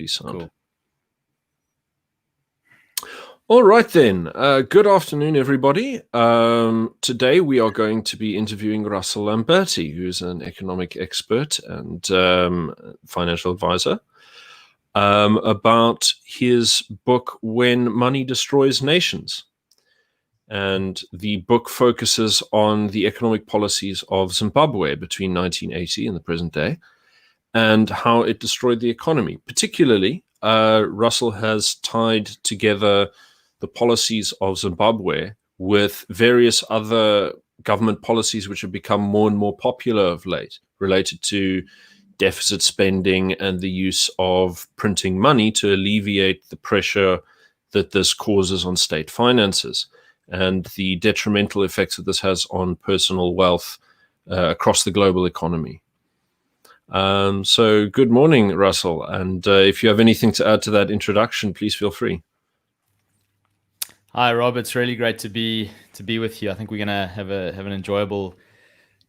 Sound. Cool. All right then. Good afternoon, everybody. Today we are going to be interviewing Russell Lamberti, who is an economic expert and financial advisor, about his book, When Money Destroys Nations. And the book focuses on the economic policies of Zimbabwe between 1980 and the present day, and how it destroyed the economy. Particularly, Russell has tied together the policies of Zimbabwe with various other government policies which have become more and more popular of late, related to deficit spending and the use of printing money to alleviate the pressure that this causes on state finances and the detrimental effects that this has on personal wealth across the global economy. So good morning, Russell. And if you have anything to add to that introduction, please feel free. Hi, Rob. It's really great to be with you. I think we're gonna have an enjoyable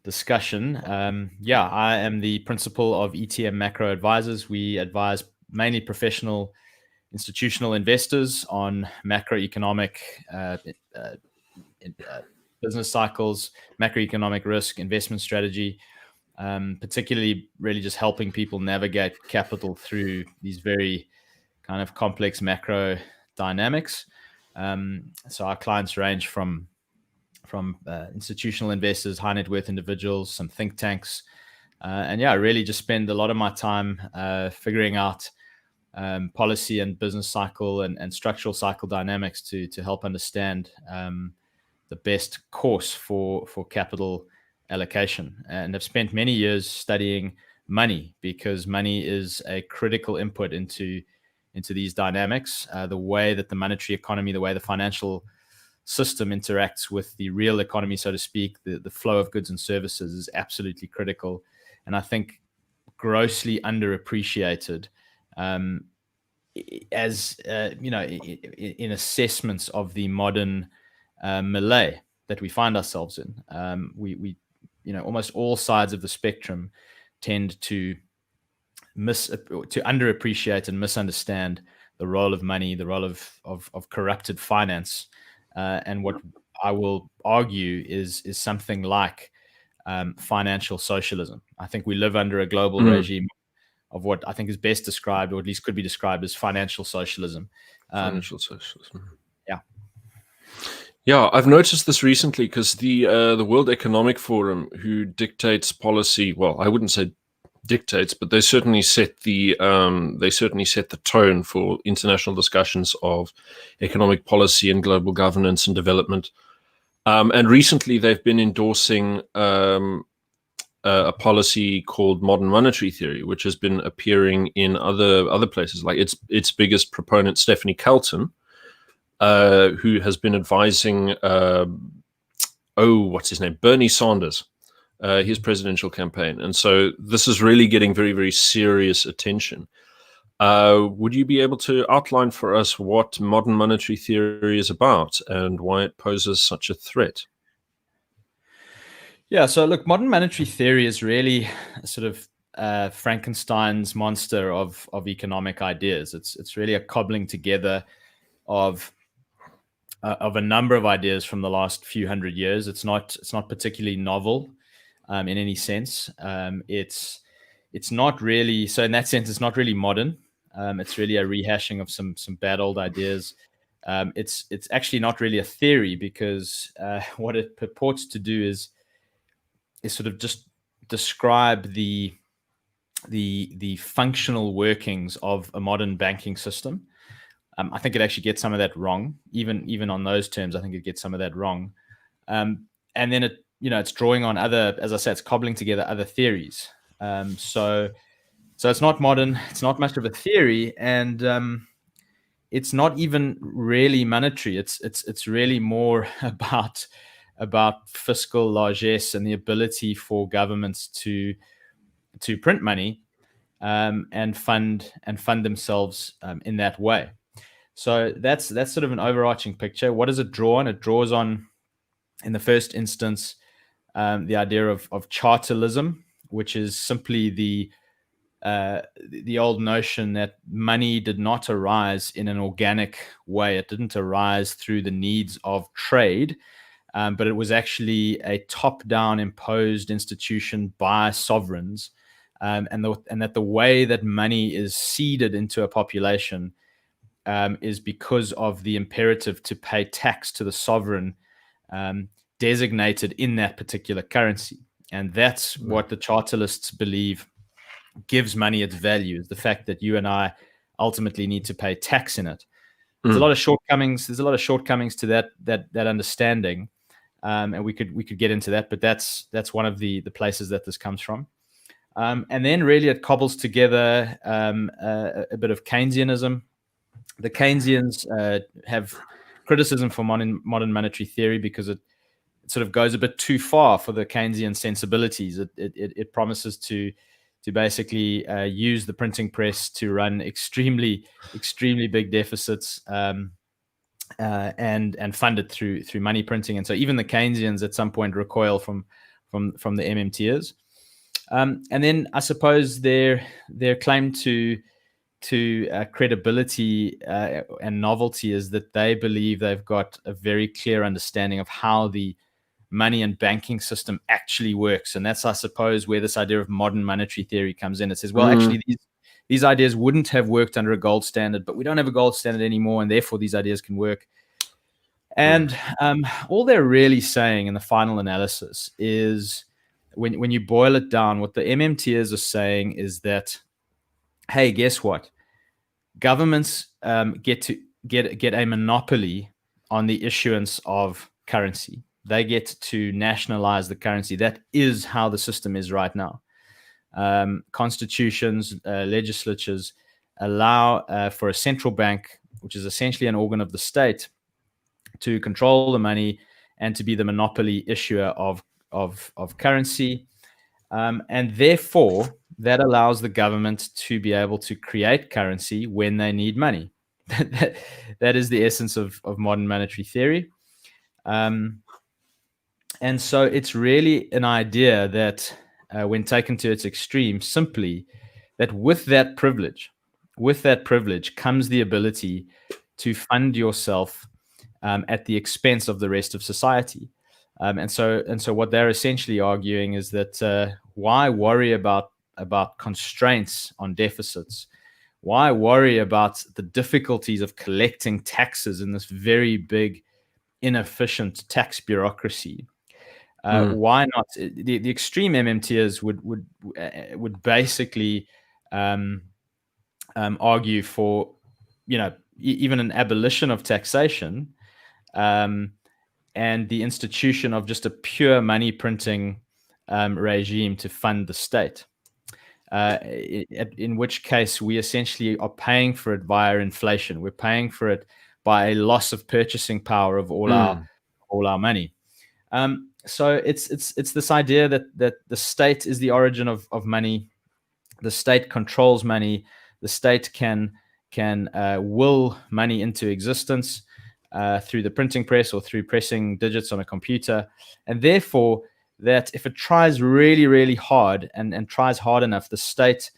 discussion. I am the principal of ETM Macro Advisors. We advise mainly professional institutional investors on macroeconomic business cycles, macroeconomic risk, investment strategy. Particularly really just helping people navigate capital through these very kind of complex macro dynamics. So our clients range from institutional investors, high net worth individuals, some think tanks, and I really just spend a lot of my time figuring out policy and business cycle and structural cycle dynamics to help understand the best course for capital allocation. And I've spent many years studying money because money is a critical input into these dynamics. The way that the monetary economy, the way the financial system interacts with the real economy, so to speak, the flow of goods and services is absolutely critical. And I think grossly underappreciated as in assessments of the modern melee that we find ourselves in. We almost all sides of the spectrum tend to underappreciate and misunderstand the role of money, the role of corrupted finance, and what I will argue is something like financial socialism. I think we live under a global regime of what I think is best described, or at least could be described, as financial socialism. Financial socialism. Yeah, I've noticed this recently because the World Economic Forum, who dictates policy, well, I wouldn't say dictates, but they certainly set the tone for international discussions of economic policy and global governance and development. And recently, they've been endorsing a policy called modern monetary theory, which has been appearing in other places. Like its biggest proponent, Stephanie Kelton, who has been advising, what's his name? Bernie Sanders, his presidential campaign. And so this is really getting very, very serious attention. Would you be able to outline for us what modern monetary theory is about and why it poses such a threat? Yeah, so look, modern monetary theory is really a sort of Frankenstein's monster of economic ideas. It's really a cobbling together of a number of ideas from the last few hundred years. It's not particularly novel in any sense. It's not really, so in that sense, it's not really modern. It's really a rehashing of some bad old ideas. It's actually not really a theory because what it purports to do is sort of just describe the functional workings of a modern banking system. I think it actually gets some of that wrong. Even on those terms, I think it gets some of that wrong. And then it's drawing on other, as I said, it's cobbling together other theories. So it's not modern. It's not much of a theory, and it's not even really monetary. It's really more about fiscal largesse and the ability for governments to print money and fund themselves in that way. So that's sort of an overarching picture. What does it draw on? It draws on, in the first instance, the idea of chartalism, which is simply the the old notion that money did not arise in an organic way. It didn't arise through the needs of trade, but it was actually a top-down imposed institution by sovereigns, and that the way that money is seeded into a population is because of the imperative to pay tax to the sovereign designated in that particular currency. And that's what the chartalists believe gives money its value, is the fact that you and I ultimately need to pay tax in it. There's a lot of shortcomings. There's a lot of shortcomings to that understanding, and we could get into that. But that's one of the places that this comes from. And then really it cobbles together a bit of Keynesianism. The Keynesians have criticism for modern monetary theory because it sort of goes a bit too far for the Keynesian sensibilities. It promises to basically use the printing press to run extremely big deficits and fund it through money printing. And so even the Keynesians at some point recoil from the MMTers. And then I suppose their claim to credibility and novelty is that they believe they've got a very clear understanding of how the money and banking system actually works. And that's, I suppose, where this idea of modern monetary theory comes in. It says, well, actually, these ideas wouldn't have worked under a gold standard, but we don't have a gold standard anymore, and therefore these ideas can work. And all they're really saying in the final analysis is, when you boil it down, what the MMTers are saying is that, hey, guess what? Governments get a monopoly on the issuance of currency. They get to nationalize the currency. That is how the system is right now. Constitutions, legislatures allow for a central bank, which is essentially an organ of the state, to control the money and to be the monopoly issuer of currency. And therefore, that allows the government to be able to create currency when they need money. That is the essence of modern monetary theory. And so it's really an idea that, when taken to its extreme, simply that with that privilege comes the ability to fund yourself at the expense of the rest of society. And so what they're essentially arguing is that why worry about constraints on deficits? Why worry about the difficulties of collecting taxes in this very big, inefficient tax bureaucracy? Why not? The extreme MMTers would basically argue for, even an abolition of taxation, and the institution of just a pure money printing regime to fund the state. In which case we essentially are paying for it via inflation. We're paying for it by a loss of purchasing power of all our money. So it's this idea that the state is the origin of money. The state controls money. The state can will money into existence through the printing press or through pressing digits on a computer, and therefore that if it tries really, really hard and tries hard enough, the state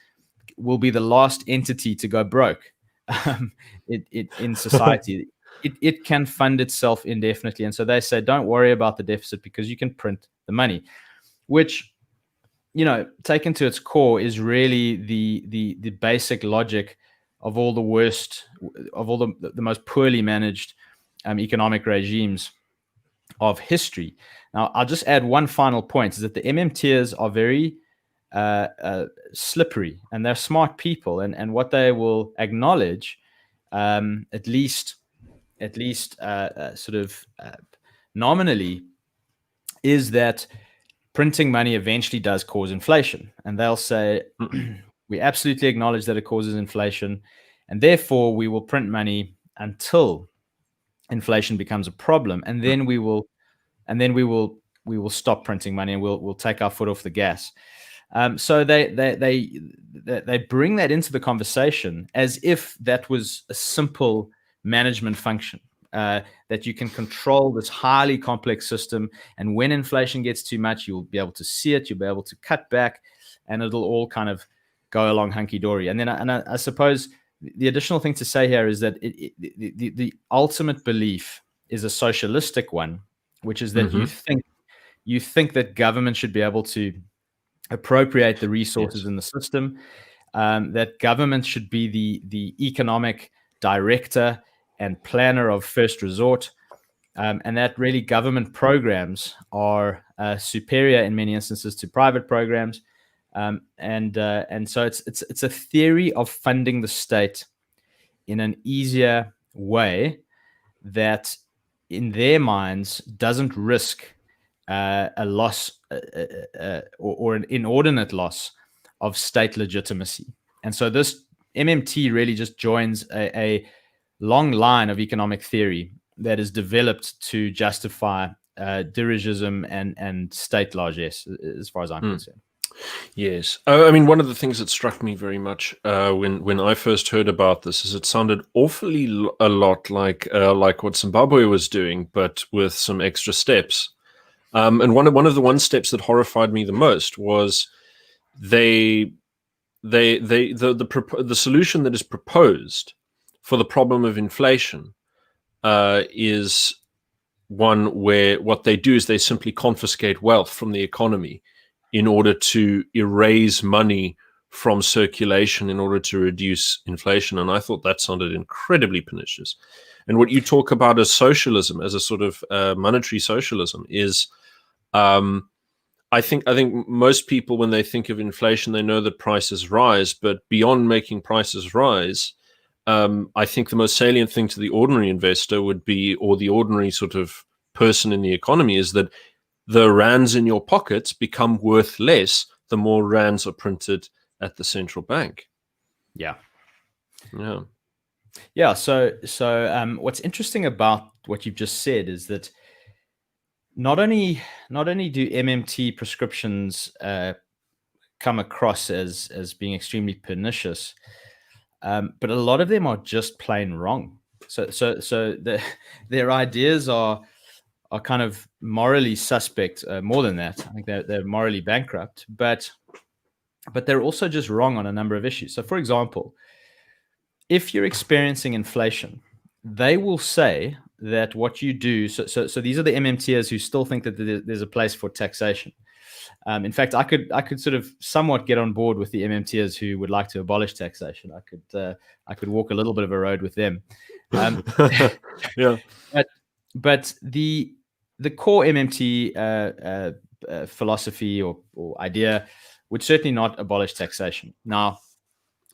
will be the last entity to go broke in society. It can fund itself indefinitely. And so they say, don't worry about the deficit because you can print the money, which, taken to its core, is really the basic logic of all the worst, of all the most poorly managed economic regimes of history. Now, I'll just add one final point, is that the MMTers are very slippery, and they're smart people. And what they will acknowledge, at least nominally, is that printing money eventually does cause inflation. And they'll say, we absolutely acknowledge that it causes inflation, and therefore we will print money until inflation becomes a problem, and then we will stop printing money, and we'll take our foot off the gas. So they bring that into the conversation as if that was a simple management function, that you can control this highly complex system, and when inflation gets too much, you'll be able to see it, you'll be able to cut back, and it'll all kind of go along hunky-dory. And then I suppose the additional thing to say here is that the ultimate belief is a socialistic one, which is that you think that government should be able to appropriate the resources in the system, that government should be the economic director and planner of first resort, and that really government programs are superior in many instances to private programs, and so it's a theory of funding the state in an easier way that, in their minds, doesn't risk a loss or an inordinate loss of state legitimacy. And so this MMT really just joins a long line of economic theory that is developed to justify dirigism and state largesse, as far as I'm concerned. Yes. I mean, one of the things that struck me very much when I first heard about this is it sounded awfully a lot like what Zimbabwe was doing, but with some extra steps. And one of the steps that horrified me the most was the solution that is proposed for the problem of inflation is one where what they do is they simply confiscate wealth from the economy in order to erase money from circulation in order to reduce inflation. And I thought that sounded incredibly pernicious. And what you talk about as socialism, as a sort of monetary socialism, is I think most people, when they think of inflation, they know that prices rise, but beyond making prices rise, I think the most salient thing to the ordinary investor would be, or the ordinary sort of person in the economy, is that the rands in your pockets become worth less the more rands are printed at the central bank. Yeah. So what's interesting about what you've just said is that not only do MMT prescriptions come across as being extremely pernicious, but a lot of them are just plain wrong. So their ideas are kind of morally suspect. More than that, I think they're morally bankrupt. But they're also just wrong on a number of issues. So, for example, if you're experiencing inflation, they will say that what you do. So these are the MMTers who still think that there's a place for taxation. In fact, I could sort of somewhat get on board with the MMTers who would like to abolish taxation. I could walk a little bit of a road with them. Yeah. But the core MMT philosophy or idea would certainly not abolish taxation. Now,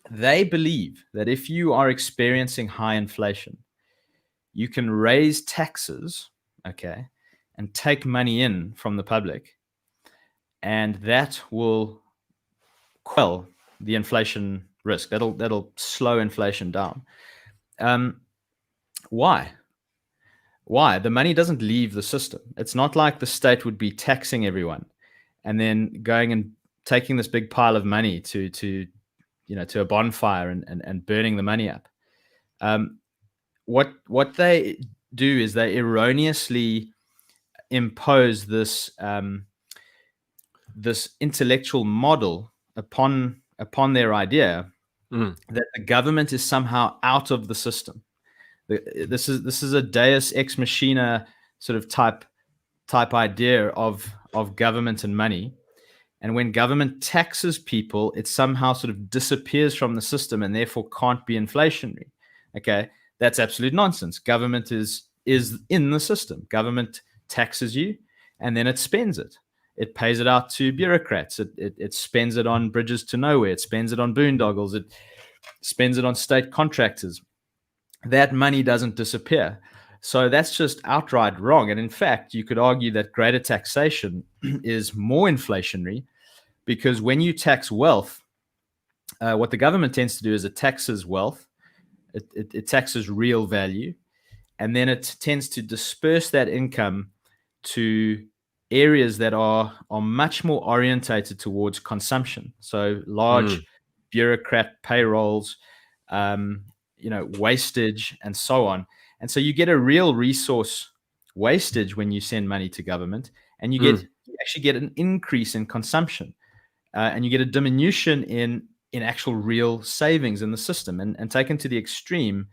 they believe that if you are experiencing high inflation, you can raise taxes, okay, and take money in from the public, and that will quell the inflation risk. That'll slow inflation down. Why? The money doesn't leave the system. It's not like the state would be taxing everyone and then going and taking this big pile of money to a bonfire and burning the money up. What they do is they erroneously impose this intellectual model upon their idea that the government is somehow out of the system. This is a Deus ex machina sort of type idea of government and money. And when government taxes people, it somehow sort of disappears from the system and therefore can't be inflationary. Okay, that's absolute nonsense. Government is in the system. Government taxes you, and then it spends it. It pays it out to bureaucrats. It spends it on bridges to nowhere. It spends it on boondoggles. It spends it on state contractors. That money doesn't disappear. So that's just outright wrong. And in fact, you could argue that greater taxation is more inflationary, because when you tax wealth, what the government tends to do is it taxes wealth, it taxes real value, and then it tends to disperse that income to areas that are much more orientated towards consumption. So large bureaucrat payrolls, wastage, and so on. And so you get a real resource wastage when you send money to government, and you actually get an increase in consumption, and you get a diminution in in actual real savings in the system. And taken to the extreme,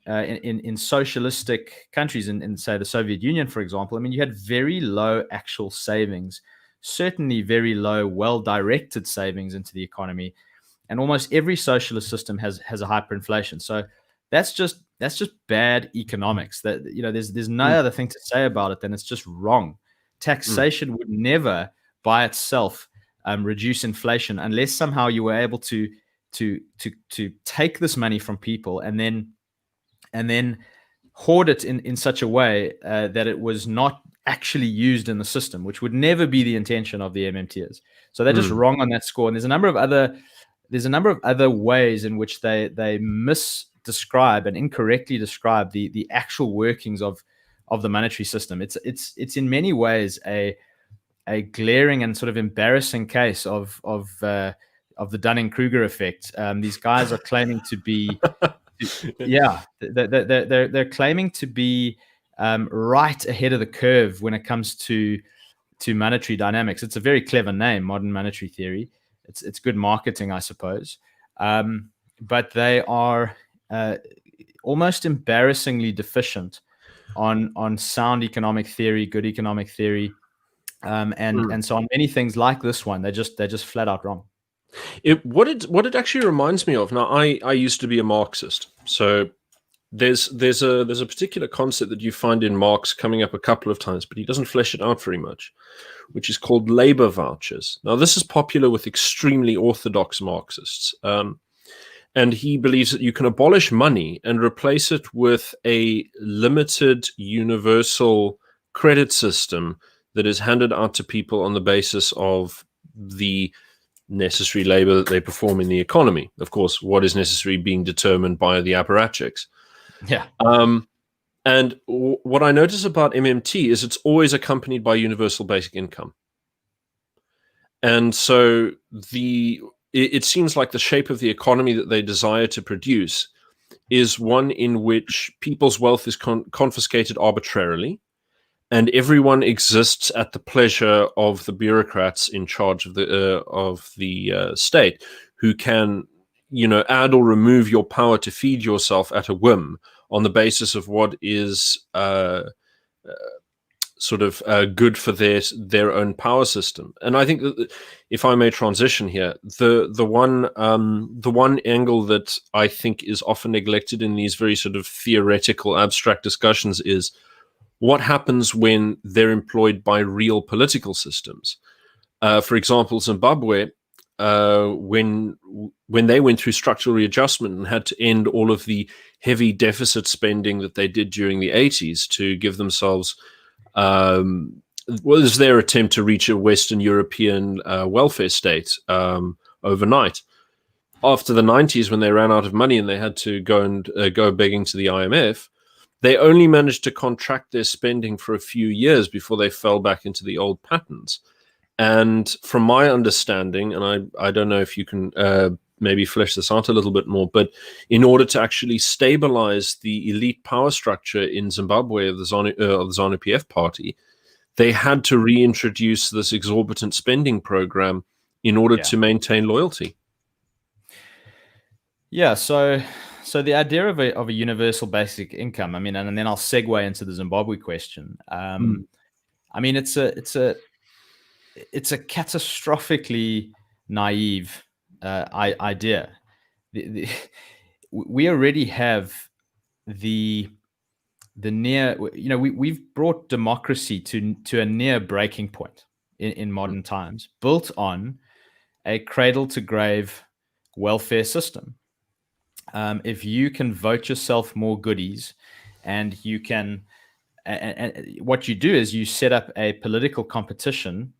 in socialistic countries, in say the Soviet Union, for example, I mean, you had very low actual savings, certainly very low, well-directed savings into the economy. And almost every socialist system has a hyperinflation. So that's just bad economics. That, you know, there's no other thing to say about it than it's just wrong. Taxation would never by itself reduce inflation unless somehow you were able to take this money from people and then hoard it in such a way that it was not actually used in the system, which would never be the intention of the MMTs. So they're just wrong on that score. And there's a number of other ways in which they misdescribe and incorrectly describe the actual workings of the monetary system. It's in many ways a glaring and sort of embarrassing case of the Dunning-Kruger effect. These guys are claiming to be, they're claiming to be right ahead of the curve when it comes to monetary dynamics. It's a very clever name, modern monetary theory. It's good marketing, I suppose. But they are almost embarrassingly deficient on sound economic theory, good economic theory, and so on many things like this one. They're just flat out wrong. What it actually reminds me of. Now, I used to be a Marxist, so there's a particular concept that you find in Marx coming up a couple of times, but he doesn't flesh it out very much, which is called labor vouchers. Now, this is popular with extremely orthodox Marxists, and he believes that you can abolish money and replace it with a limited universal credit system that is handed out to people on the basis of the necessary labor that they perform in the economy. Of course, what is necessary being determined by the apparatchiks. Yeah. And what I notice about MMT is it's always accompanied by universal basic income. And so it seems like the shape of the economy that they desire to produce is one in which people's wealth is confiscated arbitrarily, and everyone exists at the pleasure of the bureaucrats in charge of the state, who can, add or remove your power to feed yourself at a whim on the basis of what is good for their own power system. And I think that, if I may transition here, the one angle that I think is often neglected in these very sort of theoretical, abstract discussions is what happens when they're employed by real political systems. For example, Zimbabwe, when they went through structural readjustment and had to end all of the heavy deficit spending that they did during the 80s to give themselves, was their attempt to reach a Western European welfare state overnight. After the 90s, when they ran out of money and they had to go begging to the IMF, they only managed to contract their spending for a few years before they fell back into the old patterns. And from my understanding, and I don't know if you can maybe flesh this out a little bit more, but in order to actually stabilize the elite power structure in Zimbabwe of the ZANU-PF party, they had to reintroduce this exorbitant spending program in order to maintain loyalty. Yeah, so the idea of a universal basic income, I mean, and then I'll segue into the Zimbabwe question. I mean, it's a catastrophically naive idea. We already have the near, we've brought democracy to a near breaking point in modern times, built on a cradle to grave welfare system. If you can vote yourself more goodies, and you can, and what you do is you set up a political competition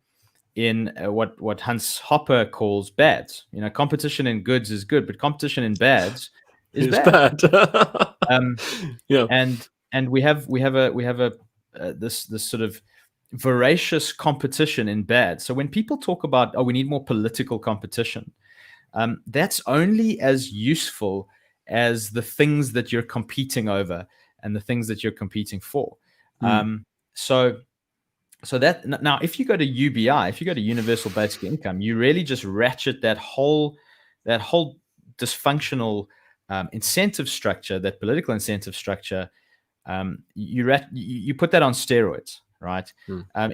in what Hans Hopper calls bads. Competition in goods is good, but competition in bads is bad. And we have this sort of voracious competition in bad. So when people talk about, we need more political competition, that's only as useful as the things that you're competing over and the things that you're competing for. So that now, if you go to UBI, if you go to universal basic income, you really just ratchet that whole that whole dysfunctional incentive structure, that political incentive structure, you put that on steroids, right?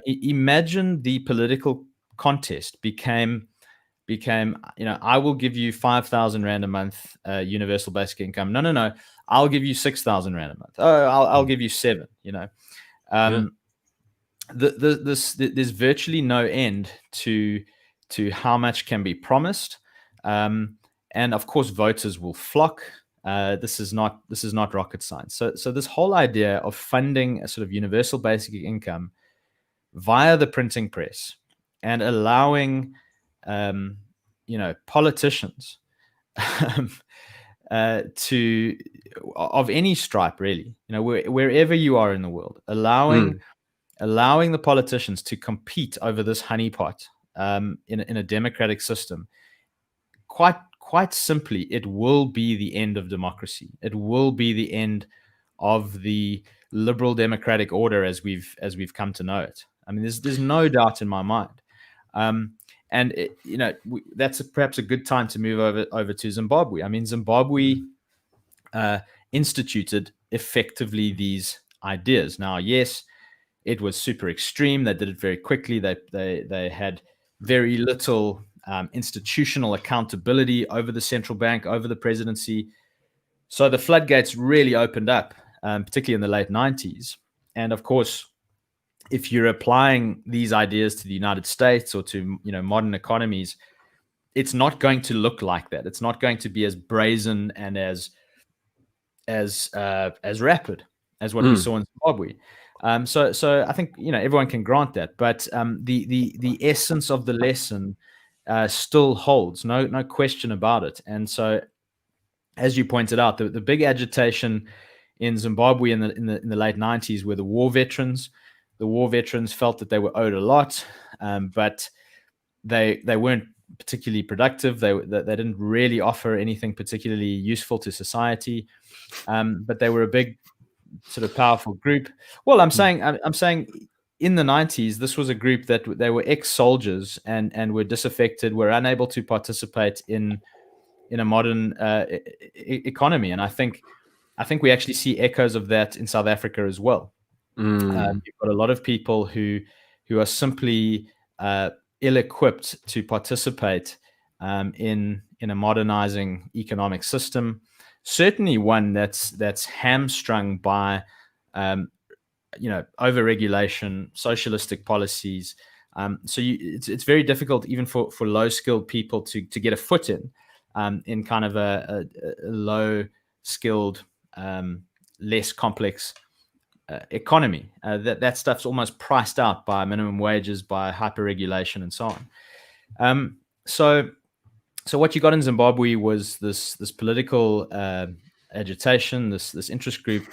Imagine the political contest became, I will give you 5,000 Rand a month universal basic income. No, I'll give you 6,000 Rand a month. Oh, I'll give you 7. There's virtually no end to how much can be promised, and of course voters will flock. This is not rocket science. So this whole idea of funding a sort of universal basic income via the printing press and allowing politicians to of any stripe, really, wherever you are in the world, allowing the politicians to compete over this honeypot in a democratic system. Quite simply, it will be the end of democracy. It will be the end of the liberal democratic order as we've come to know it. I mean, there's no doubt in my mind. That's perhaps a good time to move over to Zimbabwe. I mean, Zimbabwe instituted effectively these ideas. Now, yes, it was super extreme. They did it very quickly. They had very little institutional accountability over the central bank, over the presidency. So the floodgates really opened up, particularly in the late 90s. And of course, if you're applying these ideas to the United States or to modern economies, it's not going to look like that. It's not going to be as brazen and as rapid as what we saw in Zimbabwe. So I think everyone can grant that, but the essence of the lesson still holds, no question about it. And so, as you pointed out, the big agitation in Zimbabwe in the late 90s were the war veterans. The war veterans felt that they were owed a lot, but they weren't particularly productive. They didn't really offer anything particularly useful to society, but they were a big sort of powerful group. Well, I'm saying in the 90s, this was a group that they were ex-soldiers and were disaffected, were unable to participate in a modern economy. And I think we actually see echoes of that in South Africa as well. You've got a lot of people who are simply ill-equipped to participate in a modernizing economic system. Certainly one that's hamstrung by over-regulation, socialistic policies. So it's very difficult even for low-skilled people to get a foot in kind of a low-skilled, less complex economy. That stuff's almost priced out by minimum wages, by hyper-regulation, and so on. So what you got in Zimbabwe was this political agitation, this interest group,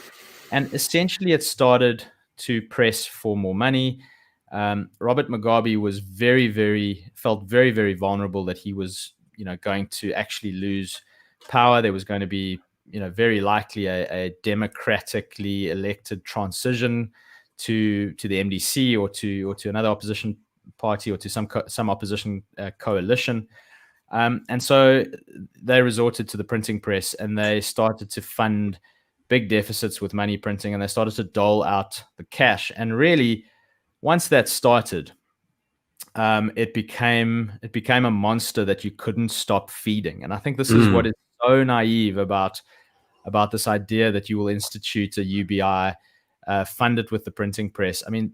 and essentially it started to press for more money. Robert Mugabe was felt very, very vulnerable that he was, going to actually lose power. There was going to be, very likely a democratically elected transition to the MDC or to another opposition party or to some opposition coalition. And so they resorted to the printing press and they started to fund big deficits with money printing, and they started to dole out the cash. And really, once that started, it became a monster that you couldn't stop feeding. And I think this is what is so naive about this idea that you will institute a UBI, fund it with the printing press. I mean,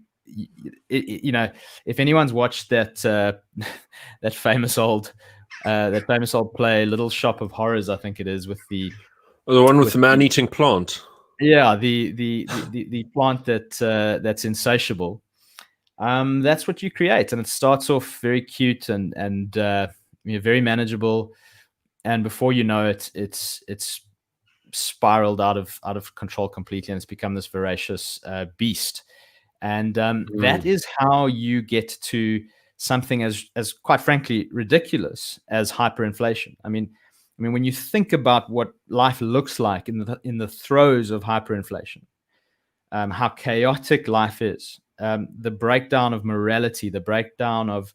if anyone's watched that that famous old play, Little Shop of Horrors, I think it is, with the one with the man-eating plant. Yeah, the plant that's insatiable. That's what you create, and it starts off very cute and very manageable, and before you know it, it's spiraled out of control completely, and it's become this voracious beast. And that is how you get to something as quite frankly ridiculous as hyperinflation. I mean, when you think about what life looks like in the throes of hyperinflation, how chaotic life is, the breakdown of morality, the breakdown of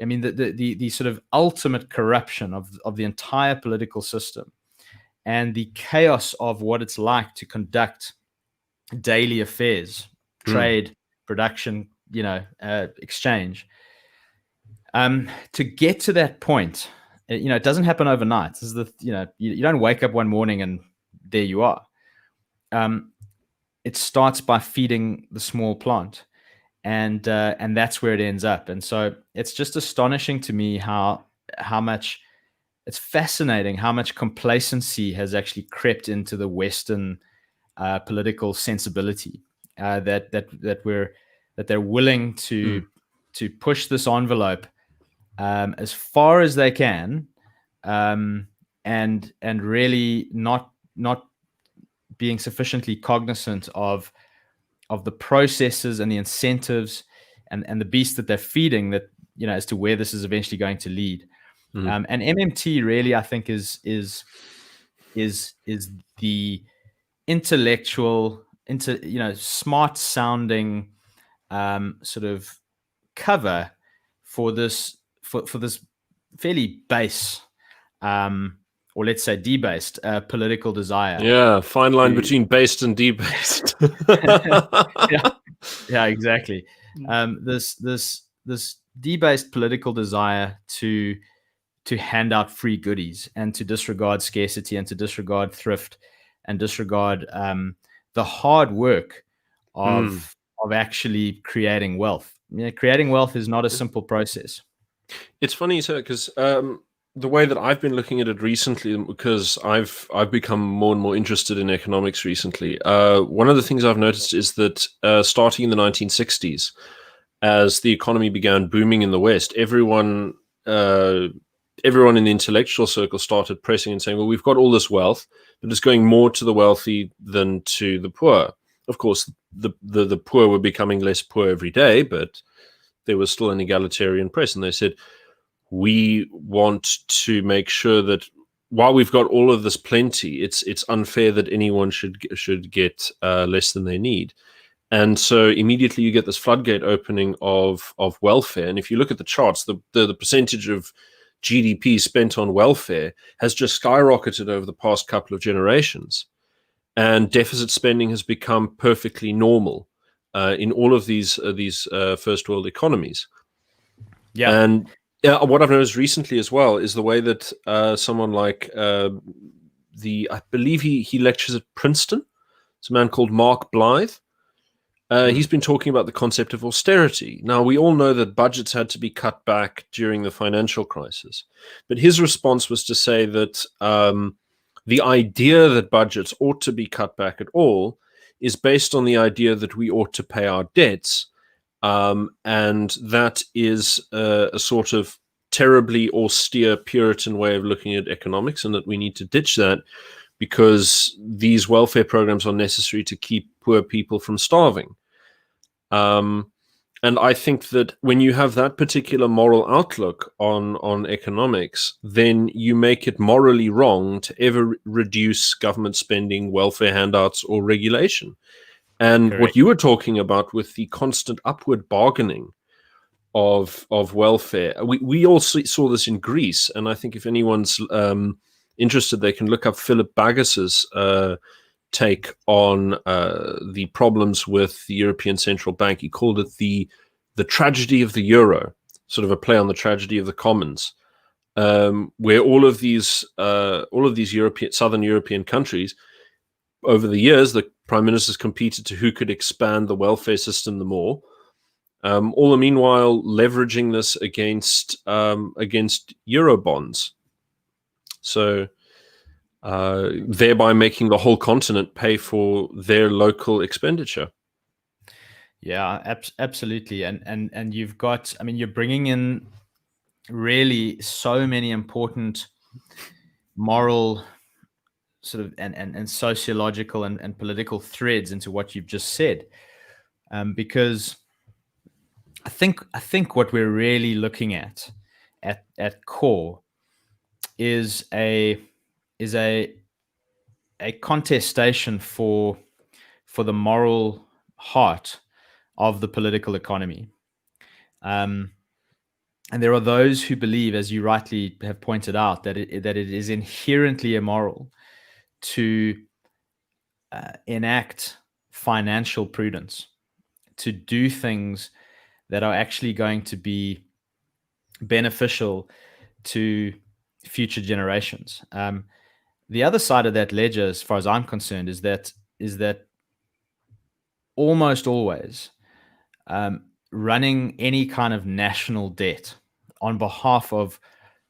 I mean, the sort of ultimate corruption of the entire political system, and the chaos of what it's like to conduct daily affairs, trade, production, exchange. To get to that point, it doesn't happen overnight. This is you don't wake up one morning and there you are. It starts by feeding the small plant, and that's where it ends up. And so it's just astonishing to me how much, it's fascinating how much complacency has actually crept into the Western political sensibility, that they're willing to push this envelope as far as they can, and really not being sufficiently cognizant of the processes and the incentives and the beast that they're feeding, that as to where this is eventually going to lead. And MMT really, I think, is the intellectual, smart sounding sort of cover for this fairly base, or let's say debased political desire. Yeah, fine line between based and debased. yeah, exactly. This debased political desire to hand out free goodies, and to disregard scarcity, and to disregard thrift, and disregard the hard work of actually creating wealth. Creating wealth is not a simple process. It's funny, sir, because the way that I've been looking at it recently, because I've become more and more interested in economics recently. One of the things I've noticed is that starting in the 1960s, as the economy began booming in the West, everyone in the intellectual circle started pressing and saying, well, we've got all this wealth, but it's going more to the wealthy than to the poor. Of course, the poor were becoming less poor every day, but there was still an egalitarian press. And they said, we want to make sure that while we've got all of this plenty, it's unfair that anyone should get less than they need. And so immediately you get this floodgate opening of welfare. And if you look at the charts, the percentage of GDP spent on welfare has just skyrocketed over the past couple of generations. And deficit spending has become perfectly normal in all of these first world economies. Yeah. And what I've noticed recently as well is the way that someone like I believe he lectures at Princeton. It's a man called Mark Blythe. He's been talking about the concept of austerity. Now, we all know that budgets had to be cut back during the financial crisis. But his response was to say that the idea that budgets ought to be cut back at all is based on the idea that we ought to pay our debts. And that is a sort of terribly austere Puritan way of looking at economics, and that we need to ditch that because these welfare programs are necessary to keep poor people from starving. And I think that when you have that particular moral outlook on economics, then you make it morally wrong to ever reduce government spending, welfare handouts, or regulation. And Correct. What you were talking about with the constant upward bargaining of welfare, we all saw this in Greece. And I think if anyone's interested, they can look up Philip Baggas's take on the problems with the European Central Bank. He called it the tragedy of the euro, sort of a play on the tragedy of the commons, where all of these southern European countries, over the years, the prime ministers competed to who could expand the welfare system the more. All the meanwhile leveraging this against euro bonds. So thereby making the whole continent pay for their local expenditure. Yeah, absolutely. And you've got, I mean, you're bringing in really so many important moral sort of and sociological and political threads into what you've just said. Because I think what we're really looking at core is a contestation for the moral heart of the political economy. And there are those who believe, as you rightly have pointed out, that it is inherently immoral to enact financial prudence, to do things that are actually going to be beneficial to future generations. The other side of that ledger, as far as I'm concerned, is that almost always running any kind of national debt on behalf of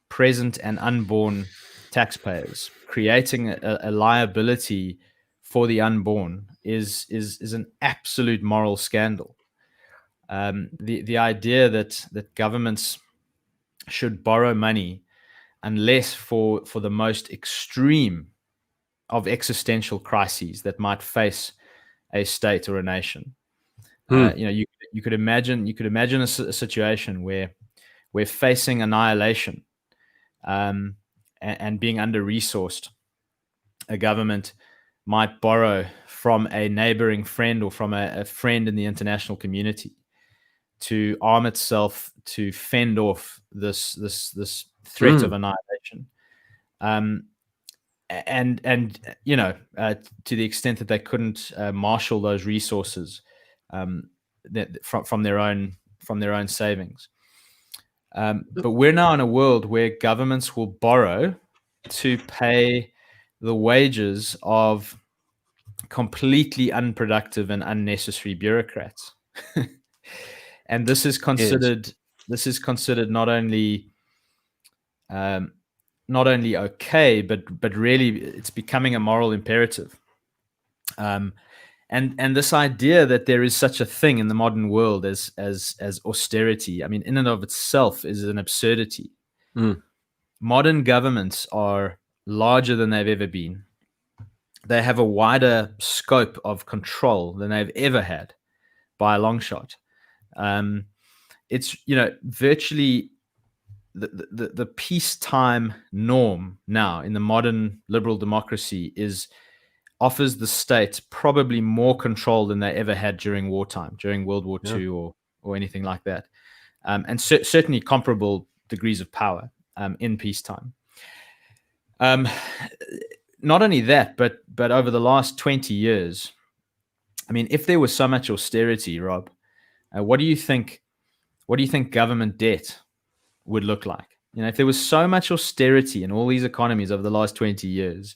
present and unborn taxpayers, creating a liability for the unborn, is an absolute moral scandal. The idea that governments should borrow money unless for the most extreme of existential crises that might face a state or a nation. You could imagine a situation where we're facing annihilation, and being under-resourced. A government might borrow from a neighboring friend or from a friend in the international community to arm itself to fend off this threat of annihilation. And to the extent that they couldn't marshal those resources from their own savings. But we're now in a world where governments will borrow to pay the wages of completely unproductive and unnecessary bureaucrats. And this is considered not only okay, but really it's becoming a moral imperative. And this idea that there is such a thing in the modern world as austerity, I mean, in and of itself is an absurdity. Modern governments are larger than they've ever been. They have a wider scope of control than they've ever had by a long shot. It's virtually the peacetime norm now in the modern liberal democracy offers the state probably more control than they ever had during wartime, during World War II or anything like that, and certainly comparable degrees of power in peacetime. Not only that, but over the last 20 years, I mean, if there was so much austerity, Rob, what do you think government debt would look like? If there was so much austerity in all these economies over the last 20 years,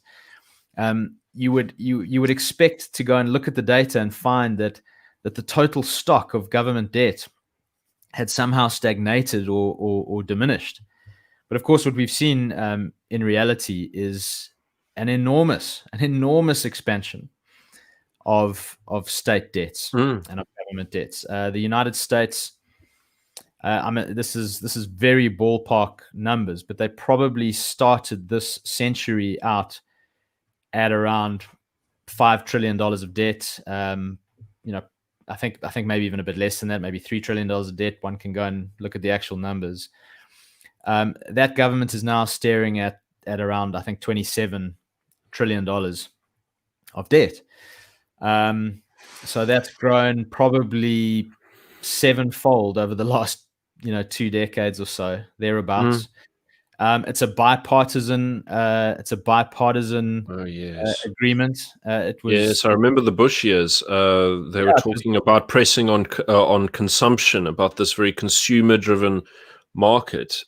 you would expect to go and look at the data and find that the total stock of government debt had somehow stagnated or diminished. But of course, what we've seen in reality is an enormous expansion of state debts and of government debts. The United States, this is very ballpark numbers, but they probably started this century out at around $5 trillion of debt. I think maybe even a bit less than that, maybe $3 trillion of debt. One can go and look at the actual numbers. That government is now staring at around, I think, $27 trillion of debt. So that's grown probably sevenfold over the last 2 decades or so, thereabouts. It's a bipartisan agreement. It was, yes, I remember the Bush years. They were talking about pressing on consumption, about this very consumer-driven market,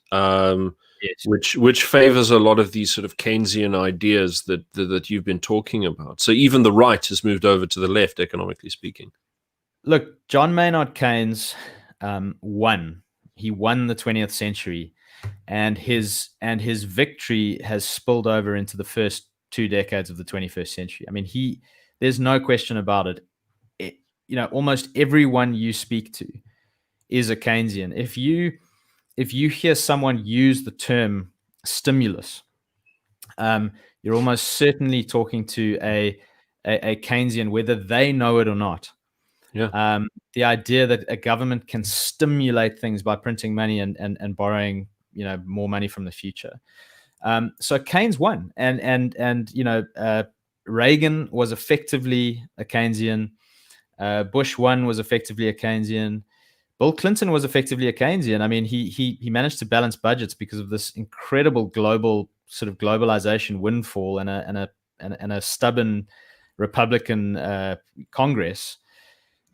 which favors a lot of these sort of Keynesian ideas that you've been talking about. So even the right has moved over to the left, economically speaking. Look, John Maynard Keynes won. He won the 20th century, and his victory has spilled over into the first 2 decades of the 21st century. I mean, there's no question about it. Almost everyone you speak to is a Keynesian. If you hear someone use the term stimulus, you're almost certainly talking to a Keynesian, whether they know it or not. Yeah. The idea that a government can stimulate things by printing money and borrowing, more money from the future. So Keynes won, and Reagan was effectively a Keynesian. Bush 1 was effectively a Keynesian. Bill Clinton was effectively a Keynesian. I mean, he managed to balance budgets because of this incredible global sort of globalization windfall and a stubborn Republican Congress.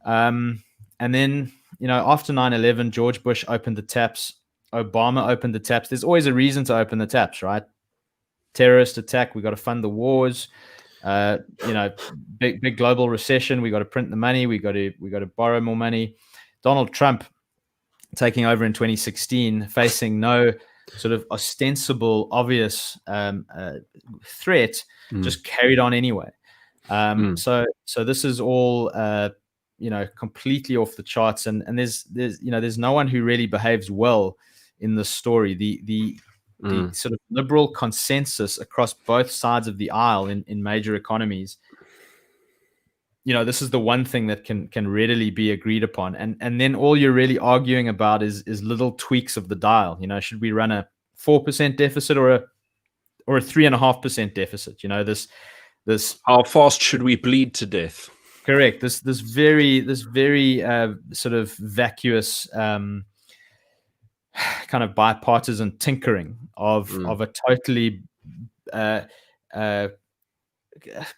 And then, after 9/11, George Bush opened the taps. Obama opened the taps. There's always a reason to open the taps, right? Terrorist attack. We got to fund the wars. Big global recession. We got to print the money. We got to borrow more money. Donald Trump taking over in 2016, facing no sort of ostensible, obvious threat, just carried on anyway. So this is all completely off the charts, and there's no one who really behaves well in this story. The sort of liberal consensus across both sides of the aisle in major economies, this is the one thing that can readily be agreed upon, and then all you're really arguing about is little tweaks of the dial. Should we run a 4% deficit or a 3.5% deficit? This how fast should we bleed to death? Correct. This very sort of vacuous kind of bipartisan tinkering of a totally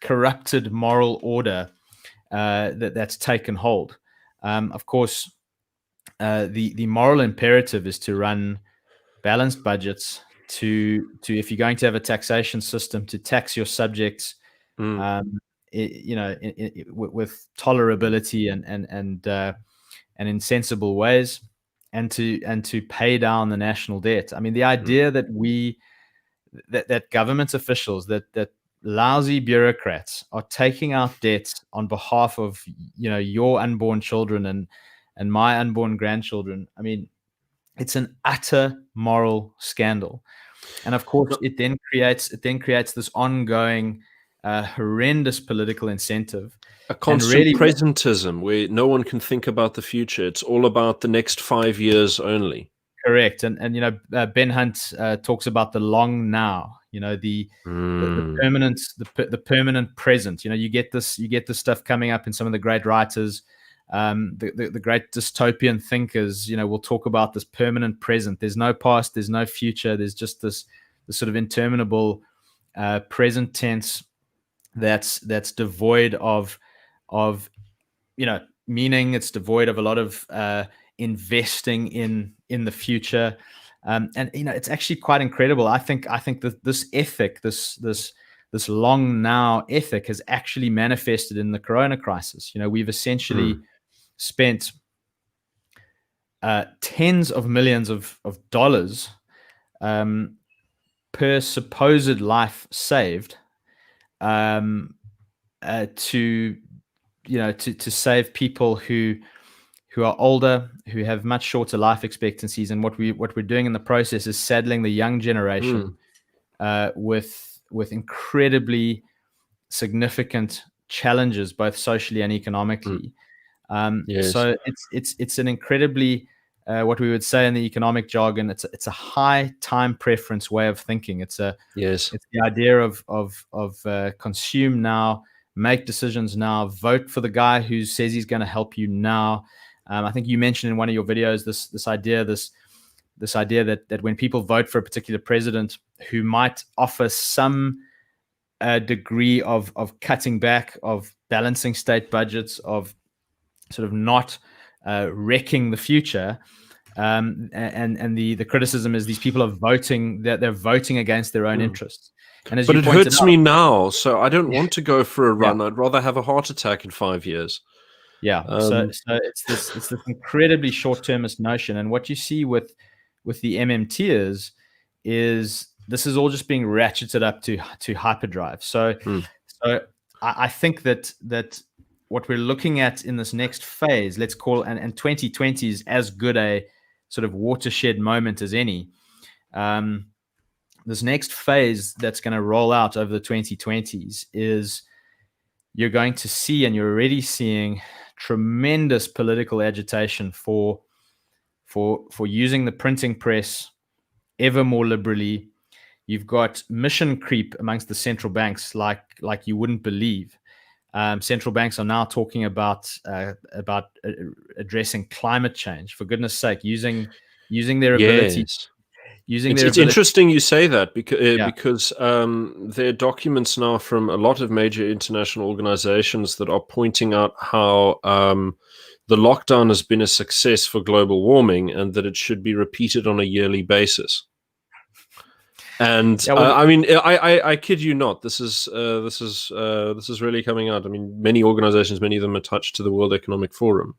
corrupted moral order that's taken hold. Of course, the moral imperative is to run balanced budgets, to if you're going to have a taxation system, to tax your subjects with tolerability and in sensible ways, and to pay down the national debt. I mean, the idea that that government officials, that lousy bureaucrats are taking out debts on behalf of your unborn children and my unborn grandchildren. I mean, it's an utter moral scandal, and of course, it then creates this ongoing horrendous political incentive, a constant presentism where no one can think about the future. It's all about the next 5 years only. Correct, and Ben Hunt talks about the long now. The permanent, the permanent present. You get this stuff coming up in some of the great writers, the great dystopian thinkers. Will talk about this permanent present. There's no past, there's no future. There's just this sort of interminable present tense that's devoid of meaning. It's devoid of a lot of investing in the future, and it's actually quite incredible. I think that this ethic, this long now ethic, has actually manifested in the Corona crisis. We've essentially spent tens of millions of dollars per supposed life saved to save people who are older, who have much shorter life expectancies. And what we're doing in the process is saddling the young generation with incredibly significant challenges, both socially and economically. Yes. So it's an incredibly what we would say in the economic jargon, it's a high time preference way of thinking. It's the idea of consume now, make decisions now, vote for the guy who says he's going to help you now. I think you mentioned in one of your videos this idea that when people vote for a particular president who might offer some degree of cutting back, of balancing state budgets, of sort of not wrecking the future, and the criticism is these people are voting, that they're voting against their own interests. And as but you it pointed hurts out, me now, so I don't want to go for a run. I'd rather have a heart attack in 5 years. So it's this incredibly short-termist notion, and what you see with the MMTers is this is all just being ratcheted up to hyperdrive. So I think that what we're looking at in this next phase, let's call, and 2020 is as good a sort of watershed moment as any. This next phase that's going to roll out over the 2020s is you're going to see, and you're already seeing, tremendous political agitation for using the printing press ever more liberally. You've got mission creep amongst the central banks like you wouldn't believe. Central banks are now talking about addressing climate change. For goodness sake, using their ability. Yes. It's interesting you say that because there are documents now from a lot of major international organizations that are pointing out how the lockdown has been a success for global warming and that it should be repeated on a yearly basis. And I mean, I kid you not. This is really coming out. I mean, many organizations, many of them attached to the World Economic Forum.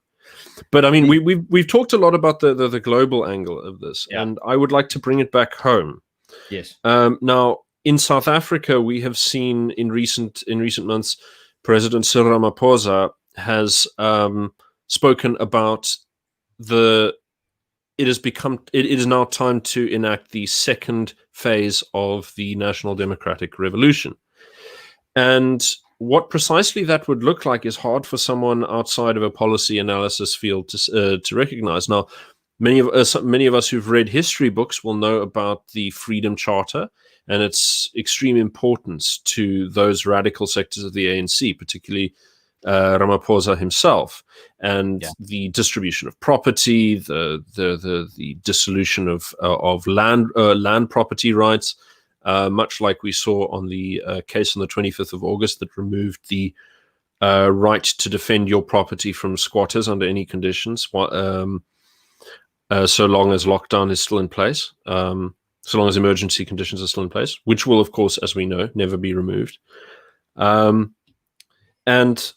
But I mean, we've talked a lot about the global angle of this, and I would like to bring it back home. Yes. Now, in South Africa, we have seen in recent months, President Cyril Ramaphosa has spoken about it is now time to enact the second phase of the National Democratic Revolution. And what precisely that would look like is hard for someone outside of a policy analysis field to recognize. Now, many of us who've read history books will know about the Freedom Charter and its extreme importance to those radical sectors of the ANC, particularly Ramaphosa himself, and the distribution of property, the dissolution of land property rights, much like we saw on the case on the 25th of August that removed the right to defend your property from squatters under any conditions, so long as lockdown is still in place, so long as emergency conditions are still in place, which will, of course, as we know, never be removed. And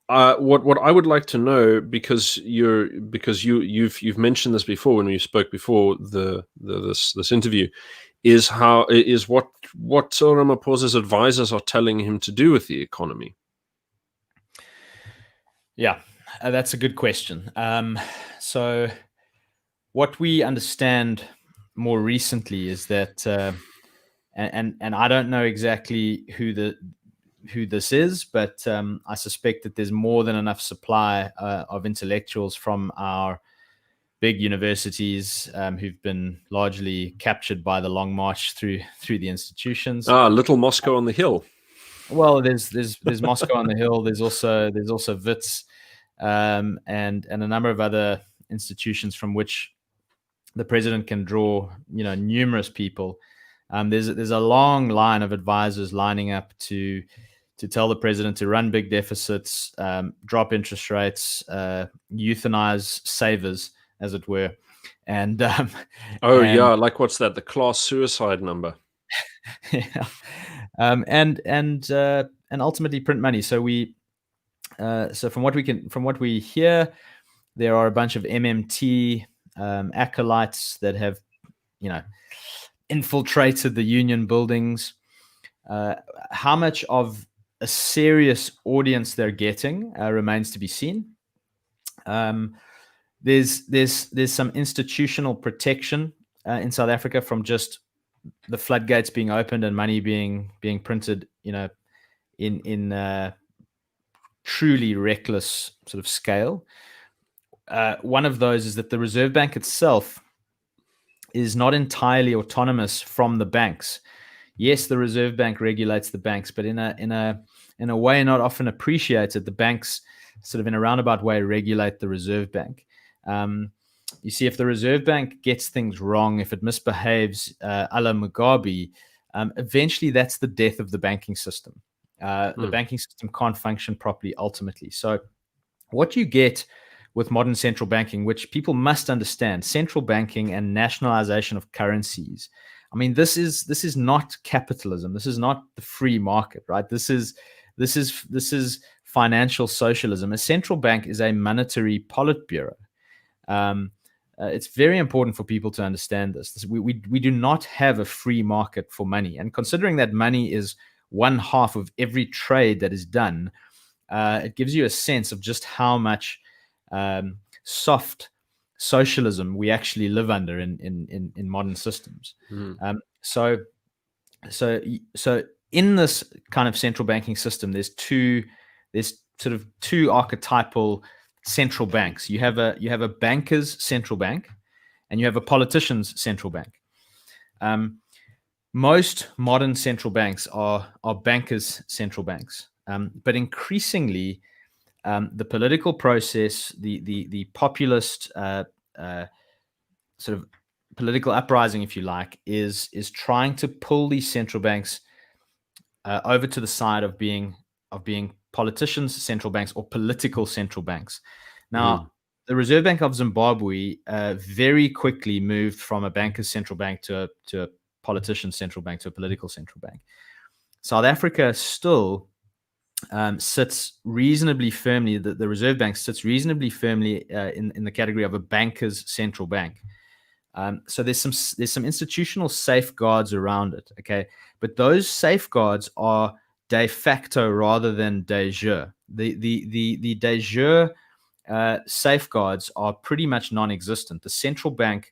what I would like to know, because you've mentioned this before when we spoke before this interview, is what Cyril Ramaphosa's advisors are telling him to do with the economy. Yeah, that's a good question. So what we understand more recently is that, and I don't know exactly who this is, but I suspect that there's more than enough supply of intellectuals from our big universities who've been largely captured by the long march through the institutions. Little Moscow on the hill. Well, there's Moscow on the hill. There's also Wits, and a number of other institutions from which the president can draw, numerous people. There's a long line of advisors lining up to tell the president to run big deficits, drop interest rates, euthanize savers, as it were. And like what's that? The class suicide number. Yeah. And ultimately print money. So from what we hear, there are a bunch of MMT acolytes that have, infiltrated the union buildings. How much of a serious audience they're getting remains to be seen. There's some institutional protection in South Africa from just the floodgates being opened and money being printed, in truly reckless sort of scale. One of those is that the Reserve Bank itself is not entirely autonomous from the banks. Yes, the Reserve Bank regulates the banks, but in a way not often appreciated. The banks sort of in a roundabout way regulate the Reserve Bank. You see, if the Reserve Bank gets things wrong, if it misbehaves a la Mugabe, eventually that's the death of the banking system. The banking system can't function properly ultimately. So what you get with modern central banking, which people must understand, central banking and nationalization of currencies. I mean, this is not capitalism. This is not the free market, right? This is financial socialism. A central bank is a monetary politburo. It's very important for people to understand this. We do not have a free market for money. And considering that money is 1/2 of every trade that is done, it gives you a sense of just how much soft socialism we actually live under in modern systems. So in this kind of central banking system, there's sort of two archetypal central banks. You have a banker's central bank, and you have a politician's central bank. Most modern central banks are bankers' central banks. But increasingly, the political process, the populist sort of political uprising, if you like, is trying to pull these central banks over to the side of being politicians, central banks, or political central banks. Now, the Reserve Bank of Zimbabwe very quickly moved from a banker's central bank to a politician's central bank, to a political central bank. South Africa still sits reasonably firmly, the Reserve Bank sits reasonably firmly in the category of a banker's central bank. So there's some institutional safeguards around it, okay? But those safeguards are de facto rather than de jure. The de jure safeguards are pretty much non-existent. The central bank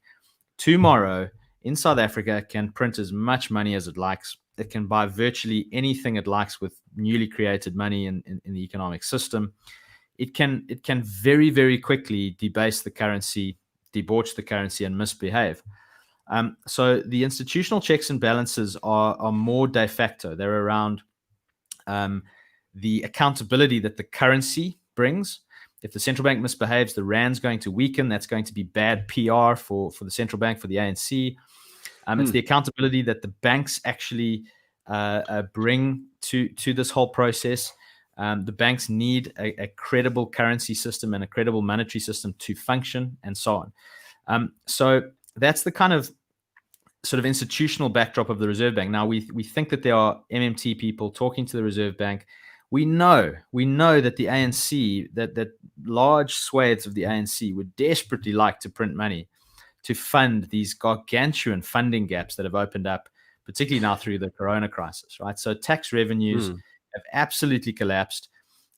tomorrow in South Africa can print as much money as it likes. It can buy virtually anything it likes with newly created money in the economic system. It can very, very quickly debase the currency, debauch the currency, and misbehave. So the institutional checks and balances are more de facto. They're around the accountability that the currency brings. If the central bank misbehaves, the rand's going to weaken. That's going to be bad PR for the central bank, for the ANC. It's the accountability that the banks actually bring to this whole process. The banks need a credible currency system and a credible monetary system to function, and so on. So that's the kind of sort of institutional backdrop of the Reserve Bank. Now, we think that there are MMT people talking to the Reserve Bank. We know that the ANC, that large swathes of the ANC would desperately like to print money to fund these gargantuan funding gaps that have opened up, particularly now through the corona crisis, right? So tax revenues have absolutely collapsed.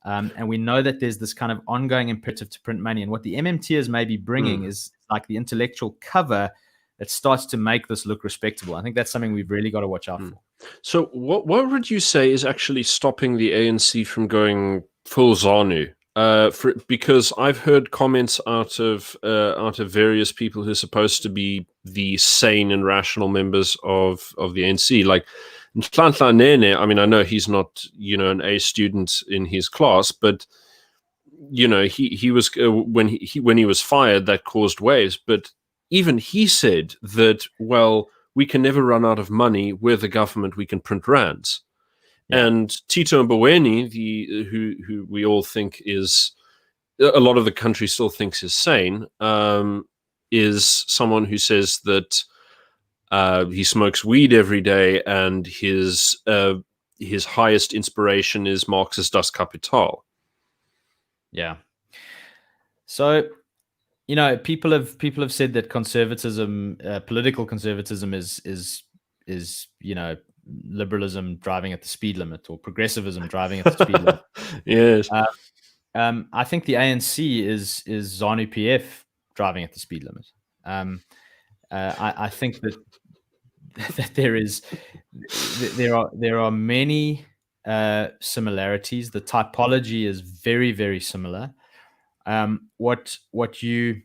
And we know that there's this kind of ongoing imperative to print money. And what the MMTers may be bringing is like the intellectual cover that starts to make this look respectable. I think that's something we've really got to watch out for. So what would you say is actually stopping the ANC from going full ZANU? Because I've heard comments out of various people who are supposed to be the sane and rational members of the ANC, like Nhlanhla Nene. I mean, I know he's not an A student in his class, but he was when he was fired, that caused waves. But even he said that, well, we can never run out of money. We're the government. We can print rands. Yeah. And Tito Mboweni, who we all think is, a lot of the country still thinks is sane, is someone who says that he smokes weed every day, and his highest inspiration is Marx's Das Kapital. Yeah. So, people have said that conservatism, political conservatism, is liberalism driving at the speed limit, or progressivism driving at the speed limit. Yes. I think the ANC is ZANU PF driving at the speed limit. I think that there are many similarities. The typology is very, very similar. What you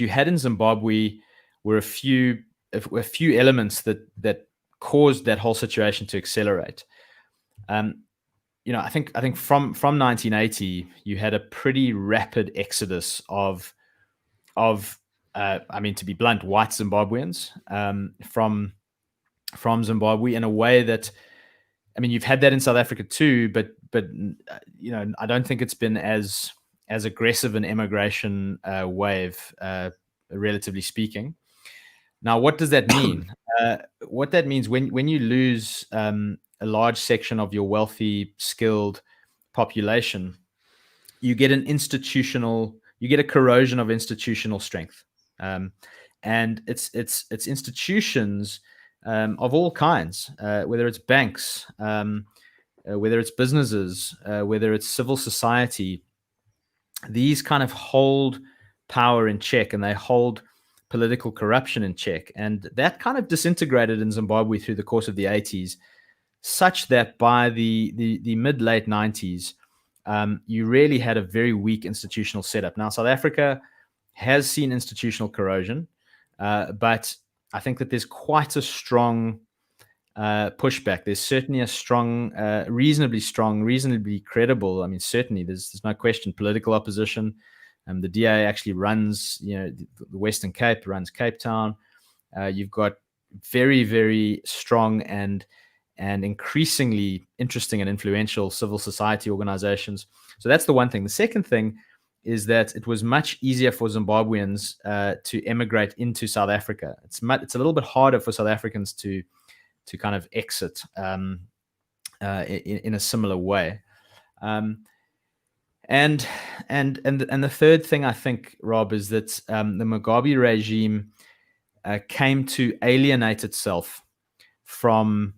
had in Zimbabwe were a few elements that caused that whole situation to accelerate. I think from 1980 you had a pretty rapid exodus of to be blunt, white Zimbabweans from Zimbabwe, in a way that, you've had that in South Africa too, but I don't think it's been as aggressive an immigration wave, relatively speaking. Now, what does that mean? What that means, when you lose a large section of your wealthy, skilled population, you get a corrosion of institutional strength, and it's institutions of all kinds, whether it's banks, whether it's businesses, whether it's civil society. These kind of hold power in check, and they hold political corruption in check. And that kind of disintegrated in Zimbabwe through the course of the 80s, such that by the mid-late 90s, you really had a very weak institutional setup. Now, South Africa has seen institutional corrosion, but I think that there's quite a strong pushback. There's certainly a strong, reasonably credible. I mean, certainly there's no question political opposition. The DA actually runs, the Western Cape, runs Cape Town. You've got very, very strong and increasingly interesting and influential civil society organizations. So that's the one thing. The second thing is that it was much easier for Zimbabweans to emigrate into South Africa. It's a little bit harder for South Africans to kind of exit in a similar way. And the third thing I think, Rob, is that the Mugabe regime came to alienate itself from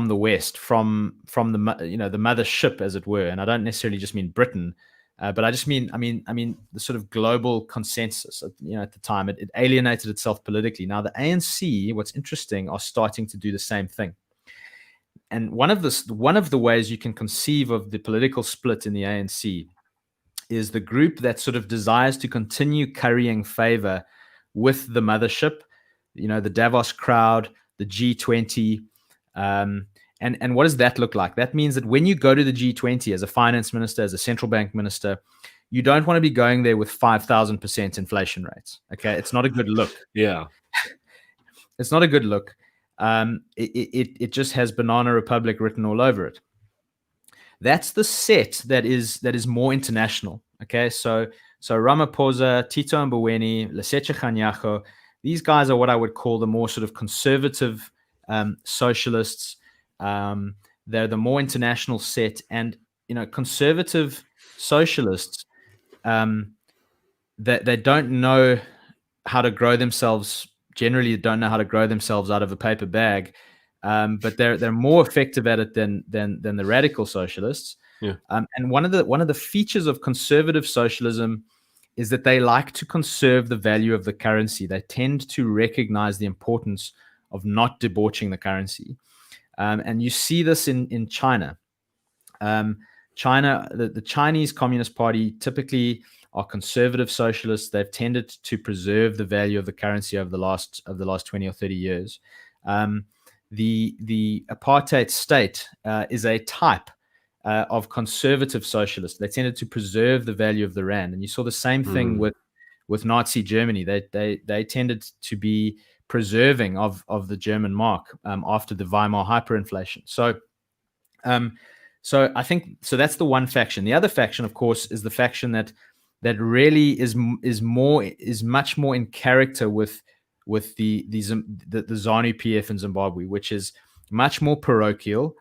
the West, from the the mothership, as it were. And I don't necessarily just mean Britain, but I just mean the sort of global consensus. At the time, it alienated itself politically. Now the ANC, what's interesting, are starting to do the same thing. And one of the ways you can conceive of the political split in the ANC is the group that sort of desires to continue currying favor with the mothership, the Davos crowd, the G20. And what does that look like? That means that when you go to the G20 as a finance minister, as a central bank minister, you don't want to be going there with 5,000% inflation rates. Okay, it's not a good look. Yeah, it's not a good look. It just has Banana Republic written all over it. That's the set that is more international. Okay, so Ramaphosa, Tito Mboweni, Lesetja Kganyago, these guys are what I would call the more sort of conservative socialists. They're the more international set, and conservative socialists, they don't know how to grow themselves. Generally, don't know how to grow themselves out of a paper bag, but they're more effective at it than the radical socialists. Yeah. And one of the features of conservative socialism is that they like to conserve the value of the currency. They tend to recognize the importance of not debauching the currency. And you see this in China. The Chinese Communist Party typically are conservative socialists. They've tended to preserve the value of the currency over the last 20 or 30 years. The apartheid state is a type of conservative socialists. They tended to preserve the value of the rand, and you saw the same thing with Nazi Germany. They tended to be preserving of the German mark after the Weimar hyperinflation. So I think that's the one faction. The other faction, of course, is the faction that really is much more in character with the ZANU PF in Zimbabwe, which is much more parochial,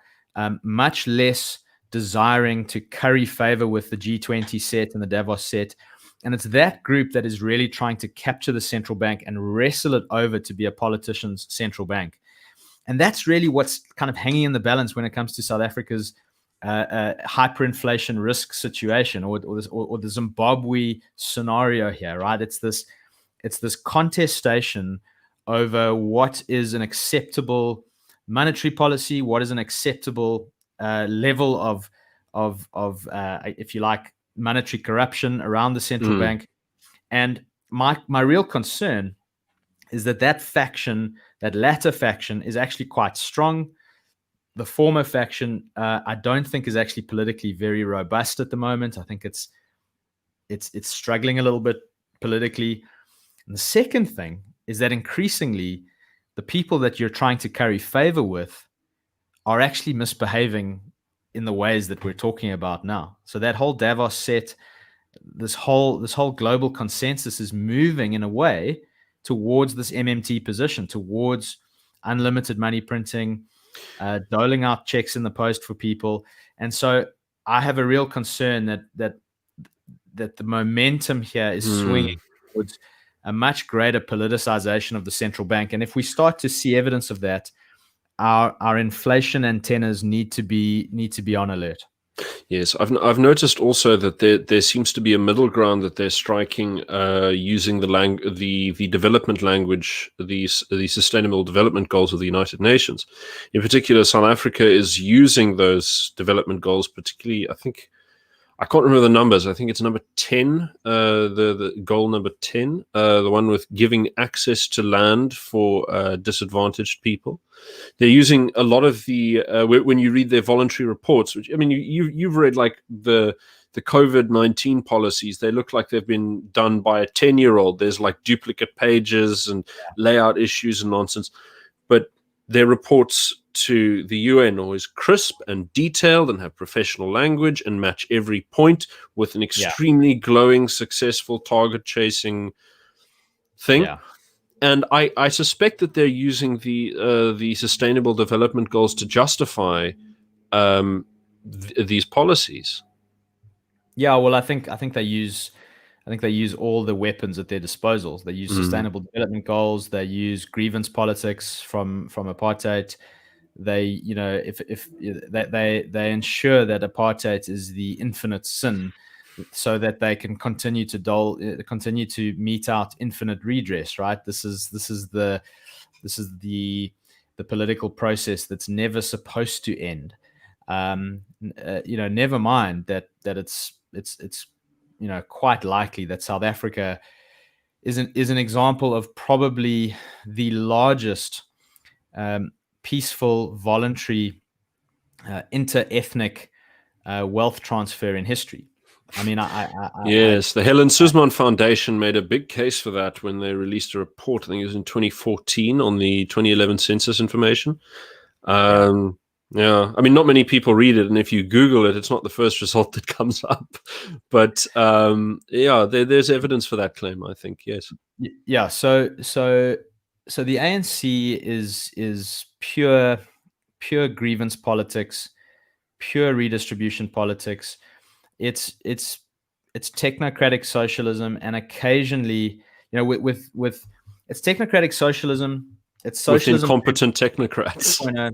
much less desiring to curry favor with the G20 set and the Davos set. And it's that group that is really trying to capture the central bank and wrestle it over to be a politician's central bank. And that's really what's kind of hanging in the balance when it comes to South Africa's hyperinflation risk situation, or the Zimbabwe scenario here, right? It's this contestation over what is an acceptable monetary policy, what is an acceptable level of if you like, monetary corruption around the central bank. And my real concern is that latter faction is actually quite strong. The former faction, I don't think, is actually politically very robust at the moment. I think it's struggling a little bit politically. And the second thing is that increasingly, the people that you're trying to curry favor with are actually misbehaving in the ways that we're talking about now. So that whole Davos set, this whole global consensus is moving in a way towards this MMT position, towards unlimited money printing, doling out checks in the post for people. And so I have a real concern that the momentum here is swinging towards a much greater politicization of the central bank. And if we start to see evidence of that, our inflation antennas need to be on alert. Yes, I've noticed also that there seems to be a middle ground that they're striking using the development language, the Sustainable Development Goals of the United Nations. In particular, South Africa is using those development goals, particularly, I think, I can't remember the numbers. I think it's number 10, the goal number 10, the one with giving access to land for disadvantaged people. They're using a lot of the when you read their voluntary reports, which I mean, you've read like the COVID-19 policies. They look like they've been done by a 10-year-old. There's like duplicate pages and layout issues and nonsense, but their reports to the UN are always crisp and detailed and have professional language and match every point with an extremely glowing, successful target chasing thing. Yeah. And I suspect that they're using the Sustainable Development Goals to justify these policies. Yeah, well, I think they use all the weapons at their disposal. They use Sustainable Development Goals. They use grievance politics from apartheid. They, if they ensure that apartheid is the infinite sin, so that they can continue to mete out infinite redress. Right. This is the political process that's never supposed to end. Never mind that it's quite likely that South Africa is an example of probably the largest peaceful, voluntary, inter-ethnic wealth transfer in history. I mean, the Helen Suzman Foundation made a big case for that when they released a report. I think it was in 2014 on the 2011 census information. Yeah, I mean, not many people read it, and if you Google it, it's not the first result that comes up. But there's evidence for that claim, I think. Yes. Yeah. So the ANC is pure grievance politics, pure redistribution politics. It's technocratic socialism, and occasionally, with it's technocratic socialism. It's socialism with incompetent technocrats.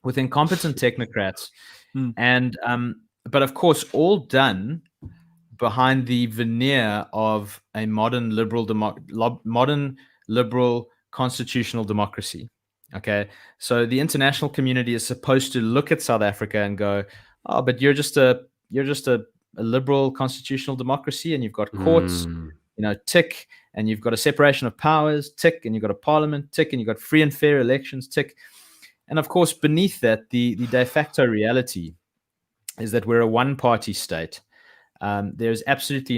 With incompetent technocrats, and but of course, all done behind the veneer of a modern liberal constitutional democracy. Okay, so the international community is supposed to look at South Africa and go, "Oh, but you're just a liberal constitutional democracy, and you've got courts, tick, and you've got a separation of powers, tick, and you've got a parliament, tick, and you've got free and fair elections, tick." And of course, beneath that, the de facto reality is that we're a one-party state. There's absolutely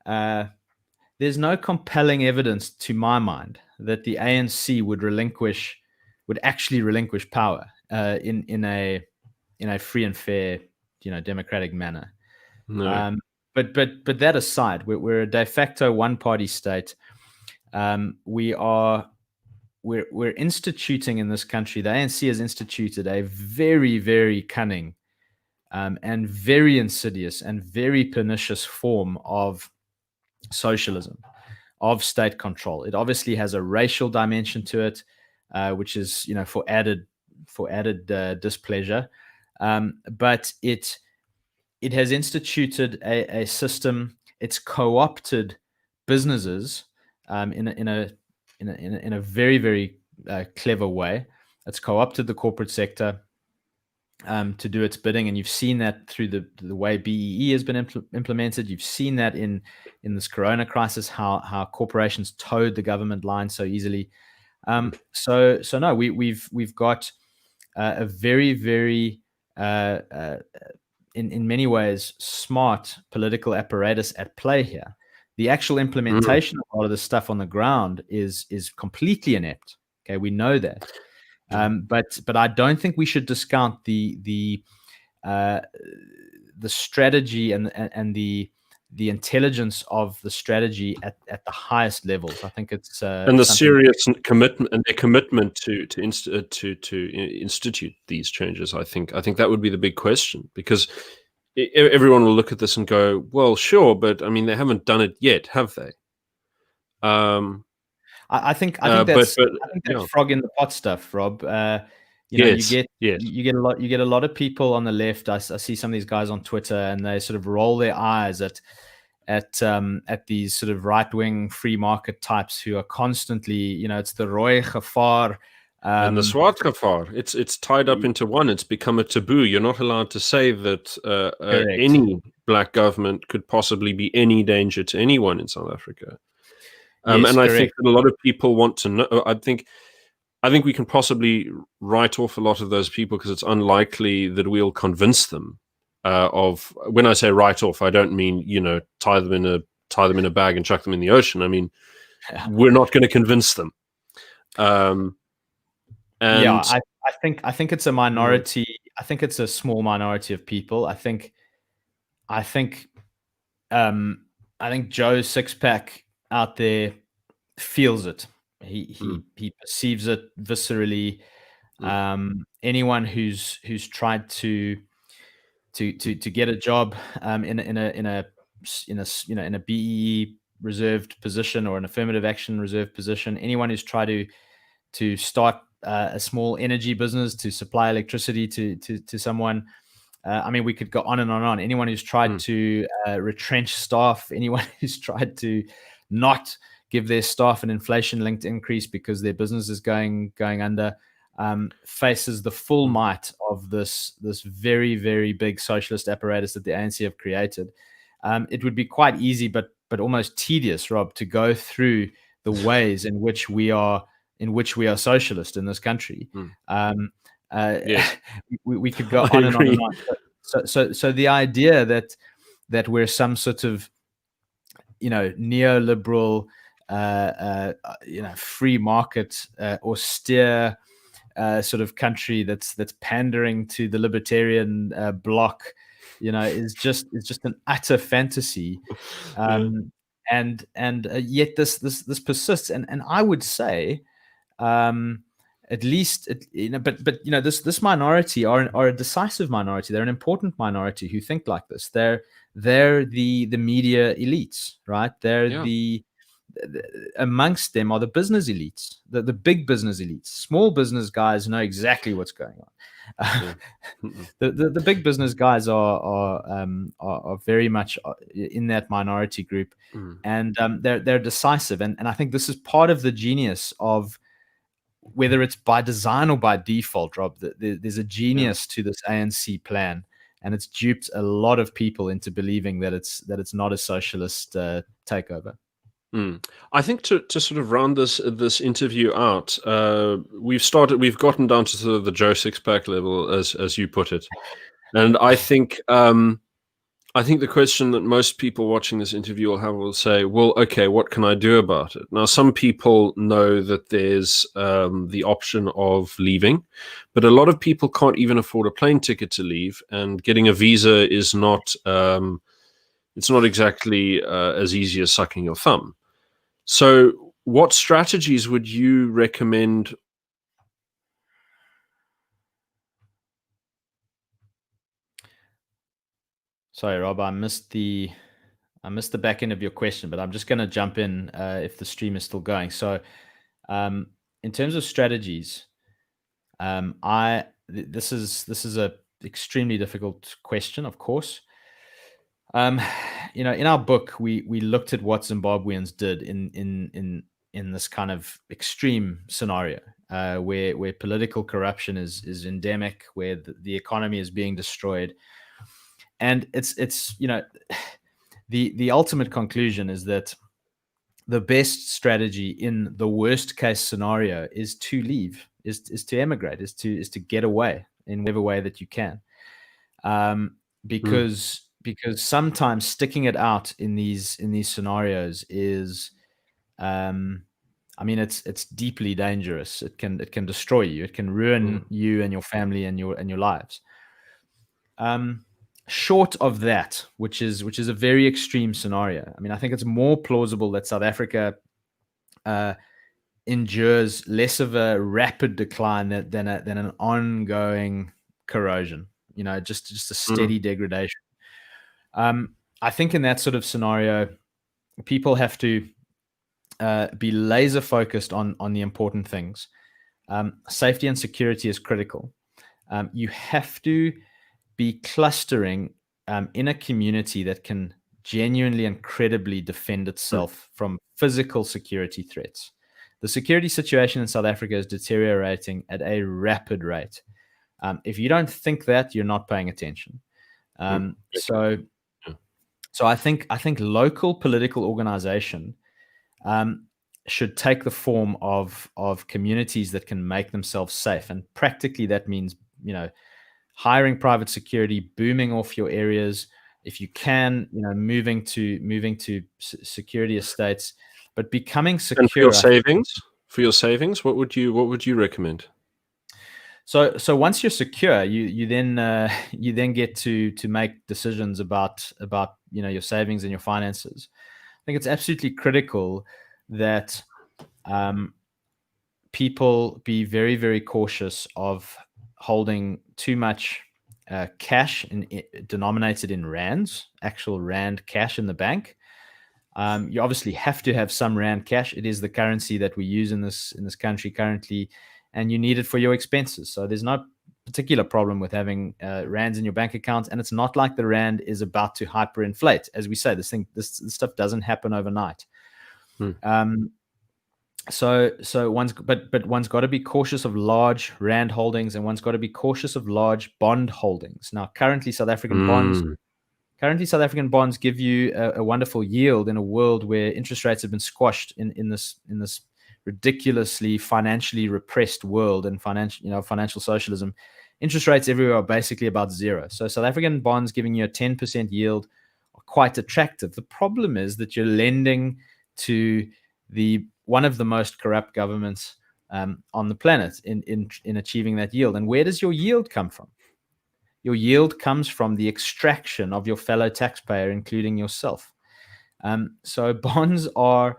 there's no compelling evidence, to my mind, that the ANC would actually relinquish power in a free and fair, democratic manner. No. But that aside, we're a de facto one-party state. We're instituting in this country, the ANC has instituted a very, very cunning and very insidious and very pernicious form of socialism, of state control. It obviously has a racial dimension to it, which is, for added displeasure. But it has instituted a system. It's co-opted businesses in a very, very clever way. It's co-opted the corporate sector to do its bidding, and you've seen that through the way BEE has been implemented. You've seen that in this Corona crisis, how corporations towed the government line so easily. So no, we've got a very, very in many ways smart political apparatus at play here. The actual implementation of all of this stuff on the ground is completely inept. Okay, we know that, but I don't think we should discount the strategy and the intelligence of the strategy at the highest levels. I think it's and the serious commitment and their commitment to institute these changes. I think that would be the big question, because everyone will look at this and go, well, sure, but I mean, they haven't done it yet, have they? I think that's frog in the pot stuff, Rob. You get a lot of people on the left. I see some of these guys on Twitter, and they sort of roll their eyes at these sort of right-wing free market types who are constantly, it's the rooi, gevaar, And the Swartgevaar, it's tied up into one. It's become a taboo. You're not allowed to say that any black government could possibly be any danger to anyone in South Africa. Yes, and I correct. think that a lot of people want to know. I think we can possibly write off a lot of those people because it's unlikely that we'll convince them of. When I say write off, I don't mean tie them in a bag and chuck them in the ocean. I mean we're not going to convince them. And yeah, I think it's a minority. I think it's a small minority of people. I think Joe Sixpack out there feels it. He perceives it viscerally. Anyone who's tried to get a job in a BEE reserved position or an affirmative action reserved position, anyone who's tried to start a small energy business to supply electricity to someone. I mean, we could go on and on and on. Anyone who's tried to retrench staff, anyone who's tried to not give their staff an inflation-linked increase because their business is going under, faces the full might of this very, very big socialist apparatus that the ANC have created. It would be quite easy, but almost tedious, Rob, to go through the ways in which we are socialist in this country. Yes. we could go on and on and on. So the idea that we're some sort of neoliberal free market austere sort of country that's pandering to the libertarian bloc is just an utter fantasy. And yet this persists, and I would say at least but this minority are a decisive minority. They're an important minority who think like this. They're the media elites, right? They're amongst them are the business elites, the big business elites. Small business guys know exactly what's going on. The big business guys are very much in that minority group, and they're decisive. And I think this is part of the genius of, whether it's by design or by default, Rob, there's a genius to this ANC plan, and it's duped a lot of people into believing that it's not a socialist takeover. I think to sort of round this interview out, we've gotten down to sort of the Joe Sixpack level, as you put it, and I think the question that most people watching this interview will say, well, okay, what can I do about it? Now, some people know that there's the option of leaving, but a lot of people can't even afford a plane ticket to leave, and getting a visa is not it's not exactly as easy as sucking your thumb. So what strategies would you recommend? Sorry, Rob, I missed the back end of your question, but I'm just going to jump in if the stream is still going. So in terms of strategies, this is a extremely difficult question, of course. In our book, we looked at what Zimbabweans did in this kind of extreme scenario, where political corruption is endemic, where the economy is being destroyed, and it's the ultimate conclusion is that the best strategy in the worst case scenario is to leave, is to emigrate, is to get away in whatever way that you can, because sometimes sticking it out in these scenarios is, I mean, it's deeply dangerous. It can destroy you. It can ruin you and your family and your lives. Short of that, which is a very extreme scenario, I mean, I think it's more plausible that South Africa endures less of a rapid decline than an ongoing corrosion. Just a steady degradation. I think in that sort of scenario, people have to be laser focused on the important things. Safety and security is critical. You have to be clustering in a community that can genuinely and credibly defend itself from physical security threats. The security situation in South Africa is deteriorating at a rapid rate. If you don't think that, you're not paying attention. So I think local political organization should take the form of communities that can make themselves safe, and practically that means hiring private security, booming off your areas, if you can, moving to security estates, but becoming secure. And for your savings, what would you recommend? So once you're secure, you then get to make decisions about your savings and your finances. I think it's absolutely critical that people be very, very cautious of holding too much cash denominated in rands, actual rand cash in the bank. You obviously have to have some rand cash. It is the currency that we use in this country currently, and you need it for your expenses. So there's no particular problem with having rands in your bank account, and it's not like the rand is about to hyperinflate. As we say, this stuff doesn't happen overnight. So one's got to be cautious of large rand holdings, and one's got to be cautious of large bond holdings. Now, currently South African bonds give you a wonderful yield in a world where interest rates have been squashed in this ridiculously financially repressed world and financial socialism. Interest rates everywhere are basically about zero. So South African bonds giving you a 10% yield are quite attractive. The problem is that you're lending to one of the most corrupt governments on the planet in achieving that yield. And where does your yield come from? Your yield comes from the extraction of your fellow taxpayer, including yourself. So bonds are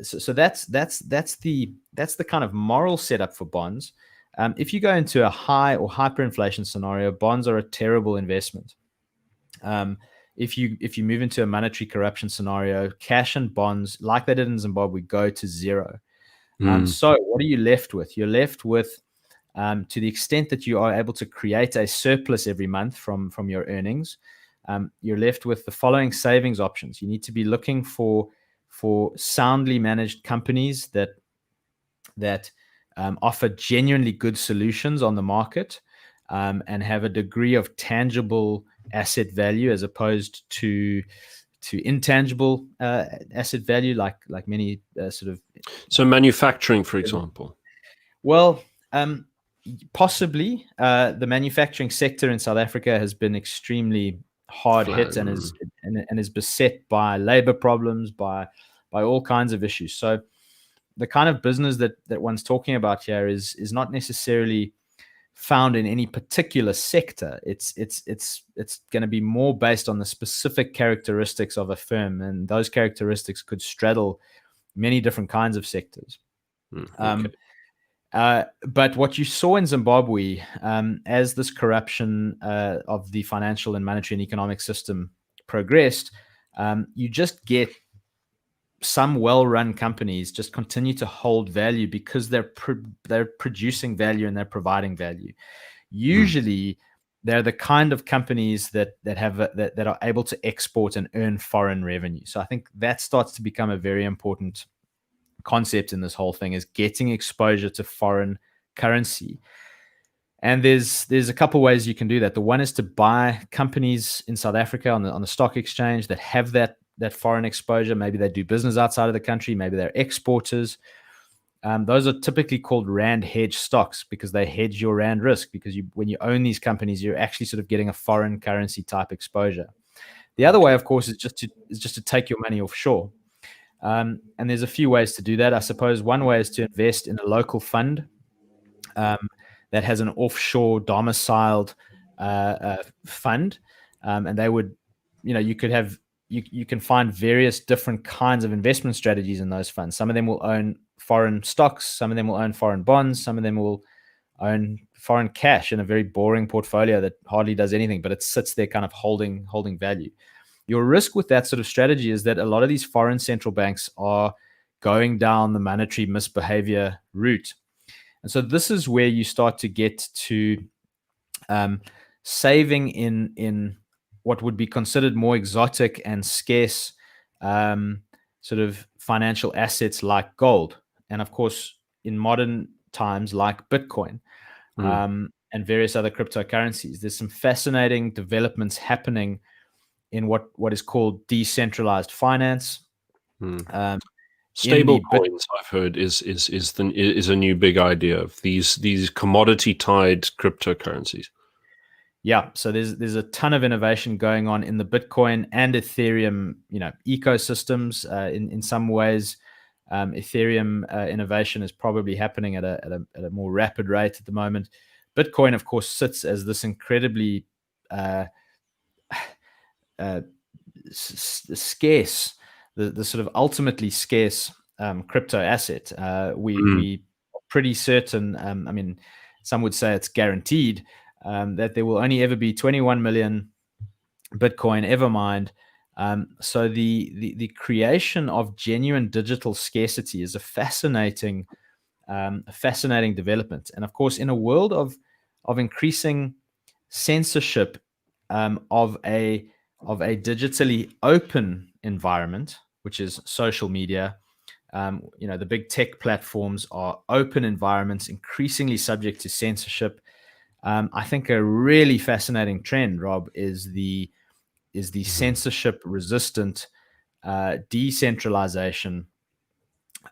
so that's the kind of moral setup for bonds. If you go into a high or hyperinflation scenario, bonds are a terrible investment. If you move into a monetary corruption scenario, cash and bonds, like they did in Zimbabwe, go to zero. So what are you left with? You're left with, to the extent that you are able to create a surplus every month from your earnings, you're left with the following savings options. You need to be looking for soundly managed companies that offer genuinely good solutions on the market, and have a degree of tangible asset value as opposed to intangible asset value, like many sort of. So manufacturing, for example. Well, possibly the manufacturing sector in South Africa has been extremely hard hit and is beset by labor problems, by all kinds of issues. So the kind of business that one's talking about here is not necessarily found in any particular sector. It's going to be more based on the specific characteristics of a firm, and those characteristics could straddle many different kinds of sectors. Okay. But what you saw in Zimbabwe, as this corruption of the financial and monetary and economic system progressed, you just get some well-run companies just continue to hold value because they're producing value and they're providing value. Usually, they're the kind of companies that are able to export and earn foreign revenue. So I think that starts to become a very important concept in this whole thing, is getting exposure to foreign currency. And there's a couple ways you can do that. The one is to buy companies in South Africa on the stock exchange that have that foreign exposure. Maybe they do business outside of the country. Maybe they're exporters. Those are typically called rand hedge stocks because they hedge your rand risk, because when you own these companies, you're actually sort of getting a foreign currency type exposure. The other way, of course, is just to take your money offshore. And there's a few ways to do that. I suppose one way is to invest in a local fund that has an offshore domiciled fund, and they would, you could have. You can find various different kinds of investment strategies in those funds. Some of them will own foreign stocks, some of them will own foreign bonds, some of them will own foreign cash in a very boring portfolio that hardly does anything, but it sits there kind of holding value. Your risk with that sort of strategy is that a lot of these foreign central banks are going down the monetary misbehavior route. And so this is where you start to get to saving in what would be considered more exotic and scarce sort of financial assets like gold. and of course, in modern times, like Bitcoin and various other cryptocurrencies, there's some fascinating developments happening in what is called decentralized finance. Stable coins, I've heard, is a new big idea of these commodity tied cryptocurrencies. Yeah, so there's a ton of innovation going on in the Bitcoin and Ethereum, ecosystems. In some ways, Ethereum innovation is probably happening at a more rapid rate at the moment. Bitcoin, of course, sits as this incredibly scarce, the sort of ultimately scarce crypto asset. We are pretty certain. I mean, some would say it's guaranteed that there will only ever be 21 million Bitcoin ever mined. So the creation of genuine digital scarcity is a fascinating development. And of course, in a world of increasing censorship of a digitally open environment, which is social media, the big tech platforms are open environments, increasingly subject to censorship. I think a really fascinating trend, Rob, is the censorship-resistant decentralization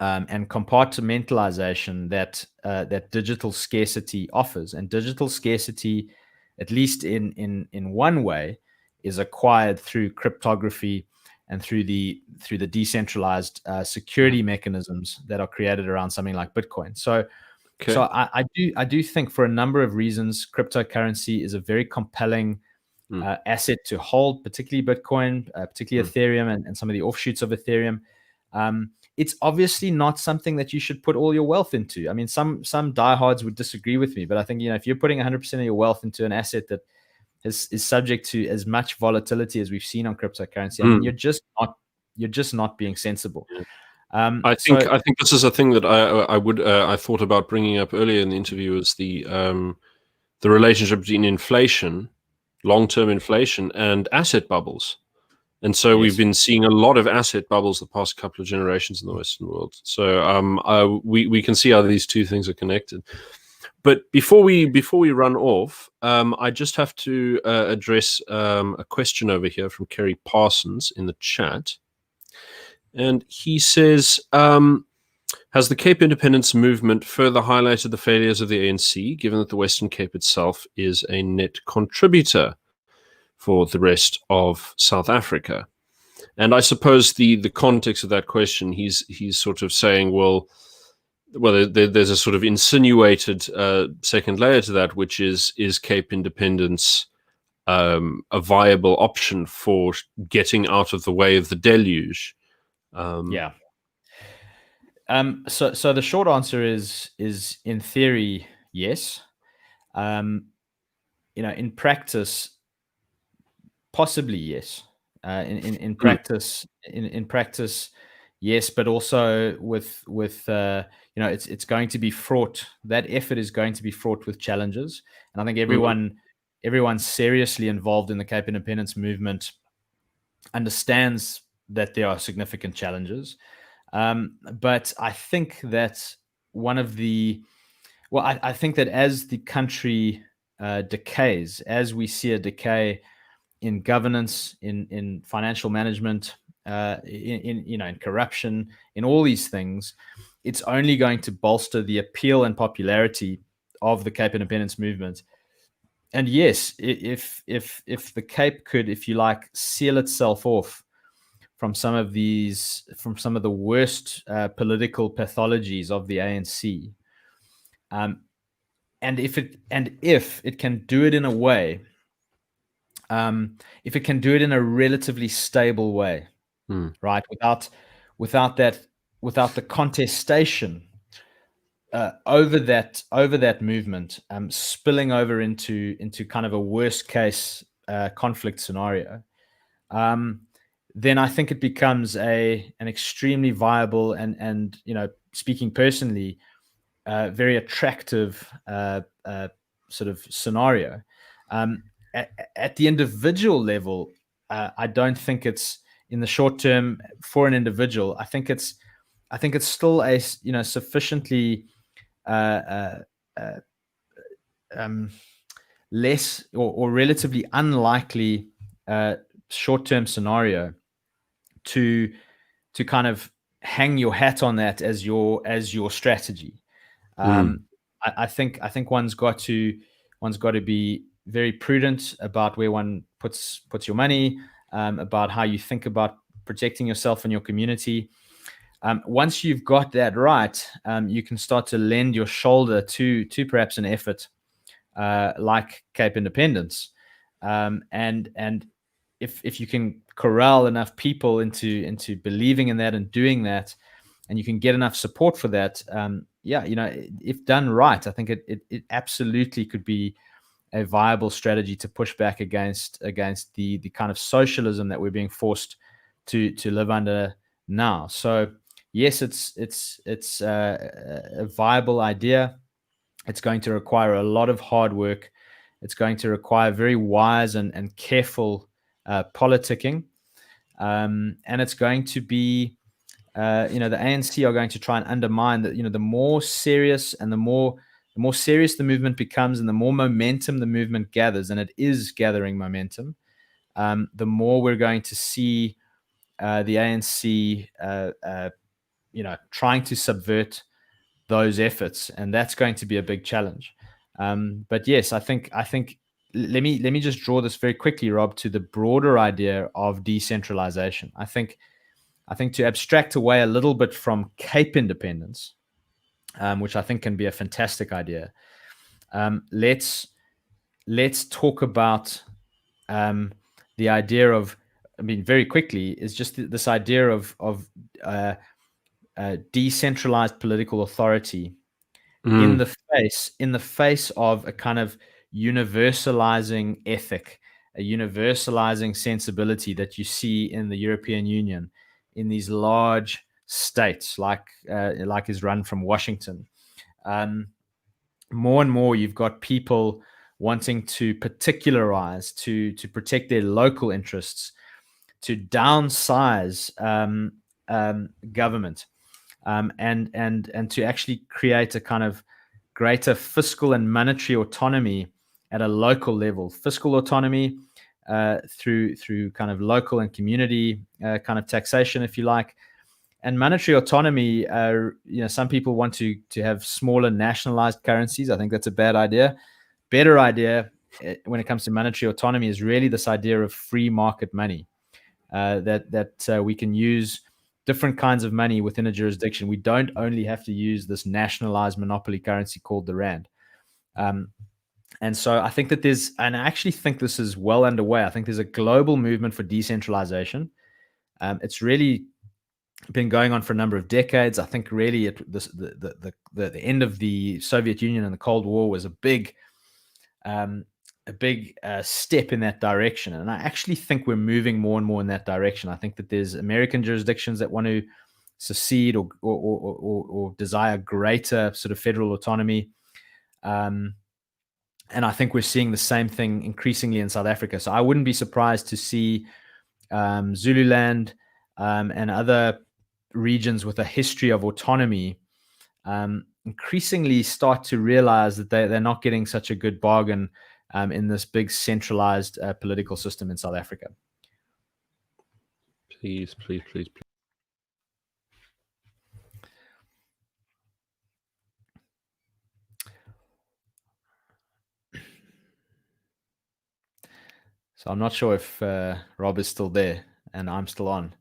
and compartmentalization that digital scarcity offers. And digital scarcity, at least in one way, is acquired through cryptography and through the decentralized security mechanisms that are created around something like Bitcoin. So I do think, for a number of reasons, cryptocurrency is a very compelling asset to hold, particularly Bitcoin, particularly Ethereum, and some of the offshoots of Ethereum. It's obviously not something that you should put all your wealth into. I mean, some diehards would disagree with me, but I think, if you're putting 100% of your wealth into an asset that is subject to as much volatility as we've seen on cryptocurrency, I mean, you're just not being sensible. I think this is a thing that I thought about bringing up earlier in the interview, is the relationship between inflation, long-term inflation, and asset bubbles. And so we've been seeing a lot of asset bubbles the past couple of generations in the Western world. So we can see how these two things are connected. But before we run off, I just have to address a question over here from Kerry Parsons in the chat. And he says, has the Cape independence movement further highlighted the failures of the ANC, given that the Western Cape itself is a net contributor for the rest of South Africa? And I suppose the context of that question, he's sort of saying, well, there's a sort of insinuated second layer to that, which is Cape independence a viable option for getting out of the way of the deluge? So the short answer is in theory, yes. In practice, possibly yes. In practice, yes, but also with it's going to be fraught. That effort is going to be fraught with challenges, and I think everyone seriously involved in the Cape independence movement understands that there are significant challenges. But I think that I think that as the country decays, as we see a decay in governance, in financial management, in corruption, in all these things, it's only going to bolster the appeal and popularity of the Cape independence movement. And yes, if the Cape could, if you like, seal itself off from some of the worst political pathologies of the ANC, and if it can do it in a way, if it can do it in a relatively stable way, right, without the contestation over that movement spilling over into kind of a worst case conflict scenario, then I think it becomes an extremely viable and speaking personally, very attractive sort of scenario. At the individual level, I don't think it's, in the short term, for an individual, I think it's I think it's still a sufficiently less or relatively unlikely short-term scenario to kind of hang your hat on that as your strategy. I think one's got to be very prudent about where one puts your money, about how you think about protecting yourself and your community. Once you've got that right, you can start to lend your shoulder to perhaps an effort like Cape Independence, and if you can corral enough people into believing in that and doing that, and you can get enough support for that, if done right, I think it absolutely could be a viable strategy to push back against the kind of socialism that we're being forced to live under now. So yes, it's a viable idea. It's going to require a lot of hard work. It's going to require very wise and careful politicking, and it's going to be the ANC are going to try and undermine that. The more serious and the more serious the movement becomes, and the more momentum the movement gathers, and it is gathering momentum, the more we're going to see the ANC, trying to subvert those efforts, and that's going to be a big challenge. But yes, I think let me just draw this very quickly, Rob, to the broader idea of decentralization. I think to abstract away a little bit from Cape Independence, which I think can be a fantastic idea, let's talk about the idea of, very quickly, is just this idea of decentralized political authority in the face of a kind of universalizing ethic, a universalizing sensibility that you see in the European Union, in these large states like is run from Washington. More and more, you've got people wanting to particularize, to protect their local interests, to downsize government, and to actually create a kind of greater fiscal and monetary autonomy at a local level. Fiscal autonomy through kind of local and community kind of taxation, if you like, and monetary autonomy. Some people want to have smaller nationalized currencies. I think that's a bad idea. Better idea when it comes to monetary autonomy is really this idea of free market money, that we can use different kinds of money within a jurisdiction. We don't only have to use this nationalized monopoly currency called the rand. And so I think that and I actually think this is well underway. I think there's a global movement for decentralization. It's really been going on for a number of decades. I think really the end of the Soviet Union and the Cold War was a big step in that direction. And I actually think we're moving more and more in that direction. I think that there's American jurisdictions that want to secede or desire greater sort of federal autonomy. And I think we're seeing the same thing increasingly in South Africa. So I wouldn't be surprised to see Zululand and other regions with a history of autonomy increasingly start to realize that they're not getting such a good bargain in this big centralized political system in South Africa. Please. So I'm not sure if Rob is still there and I'm still on.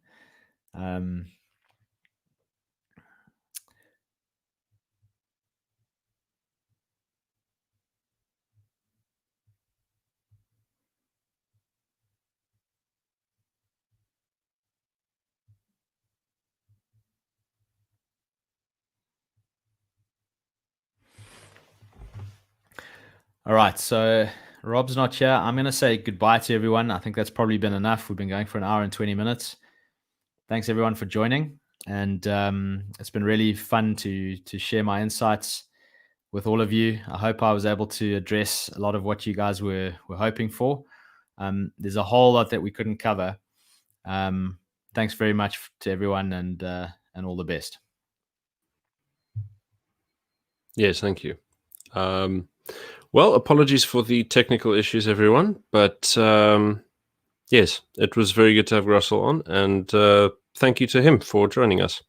All right, so Rob's not here. I'm going to say goodbye to everyone. I think that's probably been enough. We've been going for an hour and 20 minutes. Thanks everyone for joining. And it's been really fun to share my insights with all of you. I hope I was able to address a lot of what you guys were hoping for. There's a whole lot that we couldn't cover. Thanks very much to everyone, and all the best. Yes, thank you. Well, apologies for the technical issues, everyone, but yes, it was very good to have Russell on, and thank you to him for joining us.